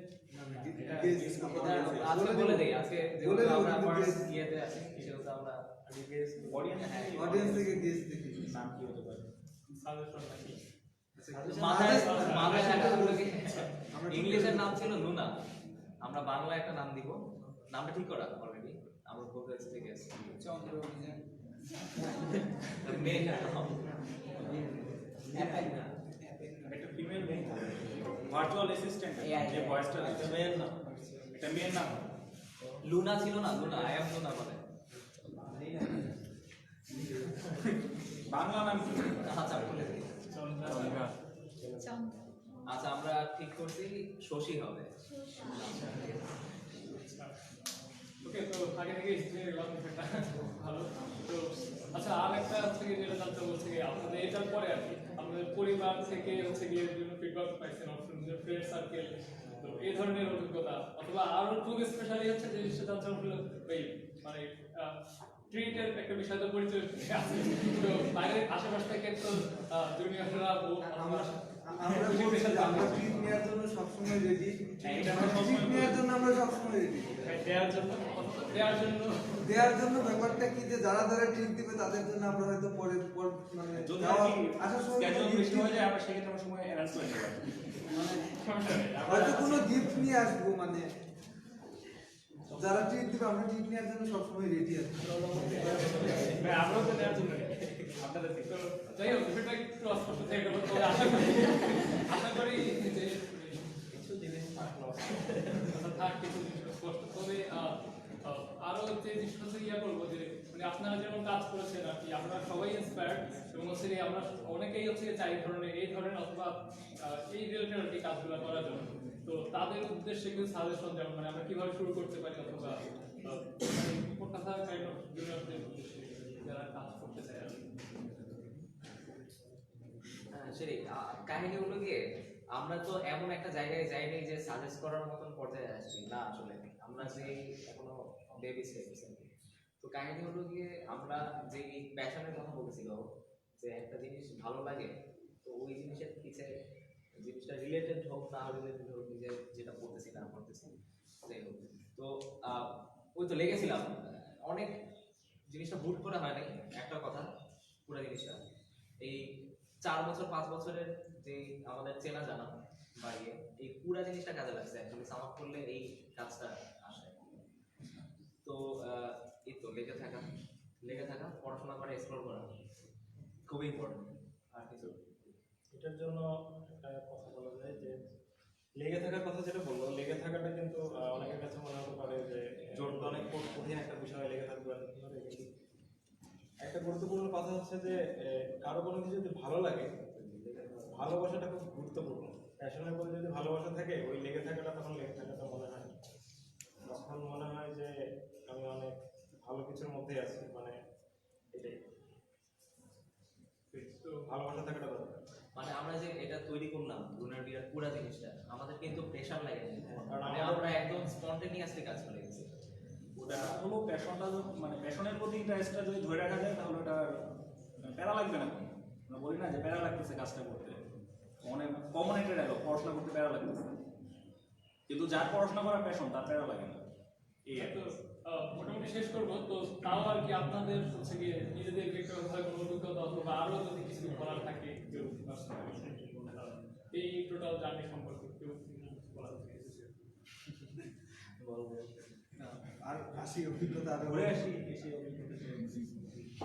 Speaker 4: আজকে বলে দেই, আজকে যেহেতু আমরা ফার্স্ট ইয়েতে আছি সেহেতু আমরা
Speaker 2: অডিয়েন্স থেকে গেস দেখি
Speaker 5: নাম কি হতে পারে?
Speaker 1: সাজেশন নাকি
Speaker 4: মাথায় থাকা হলো কি ইংলিশের নাম ছিল লুনা, আমরা বাংলা একটা নাম দিব। নামটা ঠিক করা অলরেডি, আমরা বলতে যাচ্ছি যে গেস
Speaker 2: চন্দ্র অভিযান
Speaker 4: মেয়ে
Speaker 5: একটা ফিমেল নেই, ভার্চুয়াল অ্যাসিস্ট্যান্ট যে ভয়েসটা দিচ্ছে মেয়ের নাম, এটা মেয়ের নাম।
Speaker 4: লুনা ছিল না, লুনা আই এম লুনা বলে।
Speaker 5: বাংলা নাম কি?
Speaker 4: আচ্ছা বলে দিই। আচ্ছা, আমরা ঠিক করছি শশী হবে।
Speaker 1: ওকে, তো আগে থেকে জেনে গেলাম বিষয়টা ভালো। তো আচ্ছা, আর একটা হচ্ছে গিয়ে যেটা জানতে বলছে গিয়ে আপনাদের এটার পরে আর কি আপনাদের পরিবার থেকে হচ্ছে গিয়ে বিভিন্ন ফিডব্যাক পাইছেন, অপশন ফ্রেন্ড সার্কেল, তো এই ধরনের অভিজ্ঞতা অথবা আরো খুব স্পেশালি হচ্ছে যে জিনিসটা জানতে হলো ওই মানে ট্রিটের একটা বিষয় তো পরিচয় আছে, তো বাইরের আশেপাশ থেকে তো জুনিয়ররা
Speaker 2: আমরা বলছি যে আমরা ট্রিপ নেওয়ার জন্য সবসময় রেডি, ট্রিপ নেওয়ার জন্য আমরা সবসময় রেডি। দেওয়ার জন্য ব্যাপারটা কি যে যারা যারা ট্রিপ দিবে তাদের জন্য আমরা হয়তো পরে মানে
Speaker 5: যদি
Speaker 2: আসার সময়
Speaker 5: স্কেজুল বেশি হয়ে যায় আমরা সেক্ষেত্রে আমরা সময় অ্যারেঞ্জ করে নিতে পারি।
Speaker 2: হয়তো কোনো গিফট নিয়ে আসবো, মানে যারা ট্রিপ দিবে আমরা ট্রিপ নেওয়ার জন্য সবসময় রেডি আছি।
Speaker 1: আমরাও তো নেওয়ার জন্য আপনাদের তো যাই হোক বিষয়টা একটু অস্পষ্ট থেকে গেল, তবে আশা করি যে কিছু জিনিস থাক কিছু জিনিস স্পষ্ট। তবে আরো যে জিনিসটা হচ্ছে ইয়া করবো যে মানে আপনারা যেমন কাজ করেছেন আর কি, আপনারা সবাই ইন্সপায়ার্ড এবং হচ্ছে আমরা অনেকেই হচ্ছে চাই এই ধরনের অথবা এই রিলেটেড আর কি কাজগুলো করার জন্য। তো তাদের উদ্দেশ্যে কিছু সাজেশন, যেমন মানে আমরা কিভাবে শুরু করতে পারি অথবা কথা কাইন্ড অফ জুনিয়রদের উদ্দেশ্যে যারা কাজ করতে চায় আর কি।
Speaker 4: হ্যাঁ, সেটাই। কাহিনী হলো গিয়ে আমরা তো এমন একটা জায়গায় যাইনি যে সাজেস্ট করার মতন পর্যায়ে আসছি না, আসলে আমরা যে এখনো বেবি স্টেজ। তো কাহিনী হলো গিয়ে আমরা যে এই প্যাশনের কথা বলছিল যে একটা জিনিস ভালো লাগে, তো ওই জিনিসের পিছে জিনিসটা রিলেটেড হোক না রিলেটেড হোক, নিজে যেটা পড়তেছি না পড়তেছি যাই হোক, তো ওই তো লেগেছিলাম অনেক। জিনিসটা বুট করা হয় নাই একটা কথা পুরো জিনিসটা, এই 4 বছর 5 বছরের যে আমাদের চেনা জানা বাড়িয়ে এই পুরা জিনিসটা কাজে লাগছে অ্যাকচুয়ালি সাম আপ করলে এই কাজটা আসে। তো এই তো লেগে থাকা পড়াশোনা করে এক্সপ্লোর করা খুবই ইম্পর্টেন্ট। আর কিছু
Speaker 3: এটার জন্য একটা কথা বলা যায় যে লেগে থাকার কথা যেটা বললো, লেগে থাকাটা কিন্তু অনেকের কাছে মনে হতে পারে যে জোর অনেক কঠিন একটা বিষয়, লেগে থাকবে একটা গুরুত্বপূর্ণ কথা হচ্ছে যে কারো কোনো কিছু যদি ভালো লাগে, ভালোবাসাটা খুব গুরুত্বপূর্ণ। প্যাশনের প্রতি যদি ভালোবাসা থাকে, ওই লেগে থাকাটা তখন লেগে থাকাটা মনে হয়, তখন মনে হয় যে আমি অনেক ভালো কিছুর মধ্যে আছি, মানে এটাই তো ভালোবাসা থাকাটা দরকার।
Speaker 4: মানে আমরা যে এটা তৈরি করলাম লুনার বিয়ার পুরা জিনিসটা আমাদের কিন্তু প্রেশার লাগে না,
Speaker 3: কারণ
Speaker 4: মানে আমরা একদম স্পন্টেনিয়াসলি কাজ করে গেছি।
Speaker 5: ওটা হলো প্যাশনটা, মানে প্যাশনের প্রতি ইন্টারেস্টটা যদি ধরে রাখা যায় তাহলে ওটা প্যারা লাগবে না। আমরা বলি না যে প্যারা লাগতেছে কাজটা করতে, অনেক কমন একটা ডায়লগ, পড়াশোনা করতে প্যারা লাগতেছে, কিন্তু যার পড়াশোনা করার প্যাশন তার প্যারা লাগে না। এই
Speaker 1: তো মোটামুটি শেষ করবো। তো তাও আর কি আপনাদের হচ্ছে গিয়ে নিজেদের ব্যক্তিগতভাবে কোনো অভিজ্ঞতা অথবা আরো যদি কিছু বলার থাকে কেউ এই টোটাল জার্নি সম্পর্কে কেউ বলার থাকে
Speaker 4: বলবো
Speaker 2: আর আসি অভিজ্ঞতা আরো
Speaker 3: ঘুরে আসি, এসে অভিজ্ঞতা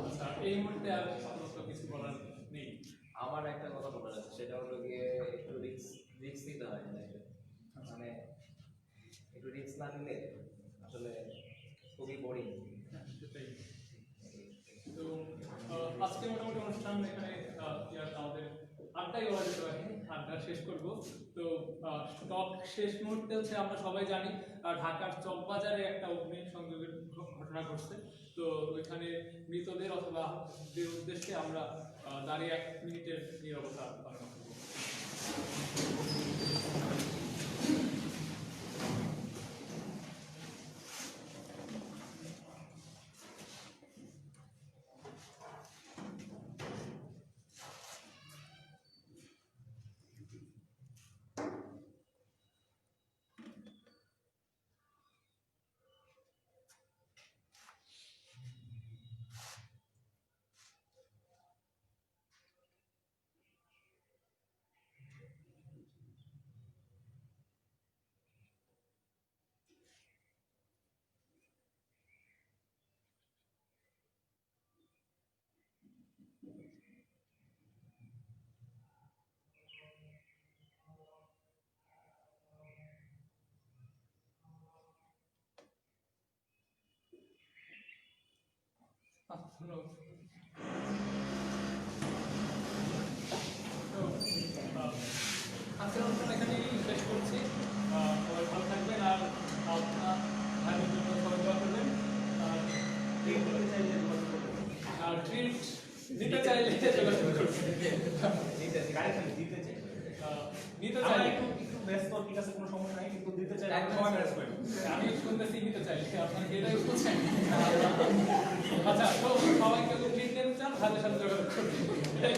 Speaker 1: আচ্ছা, এই মুহূর্তে আর আপাতত কিছু বলার নেই।
Speaker 4: আমার একটা কথা বলার আছে, সেটা হলো গিয়ে একটু রিস্ক নিতে হয় মানে একটু রিস্ক না নিলে আসলে খুবই বোরিং।
Speaker 1: সেটাই। তো আজকে মোটামুটি অনুষ্ঠান এখানে আমাদের আড্ডাই বলা যেতে পারে, আড্ডা শেষ করব। তো স্টক শেষ মুহূর্তে হচ্ছে আমরা সবাই জানি ঢাকার চকবাজারে একটা অগ্নি সংযোগের ঘটনা ঘটছে। তো ওইখানে মৃতদের অথবা আহতদের উদ্দেশ্যে আমরা দাঁড়িয়ে 1 মিনিটের নীরবতা পালন করব। আজকের অনুষ্ঠান এখানেই শেষ করছি। সবাই ভালো থাকবেন আর আপনার ভাইয়ের জন্য সবাই দোয়া করবেন। আর ট্রিট নিতে চাইলে যোগাযোগ করবেন। নিতে চাইলে
Speaker 5: একটু ব্যস্ত, ঠিক আছে, কোনো সমস্যা নাই, কিন্তু দিতে চাই সবাই ম্যানেজ করেন।
Speaker 1: আমি শুনতেছি নিতে চাইলে আপনাকে এটাই বলছেন। আচ্ছা, তো সবাইকে ট্রিট নিতে চান, ভাইয়ের সাথে যোগাযোগ করবেন, এটাই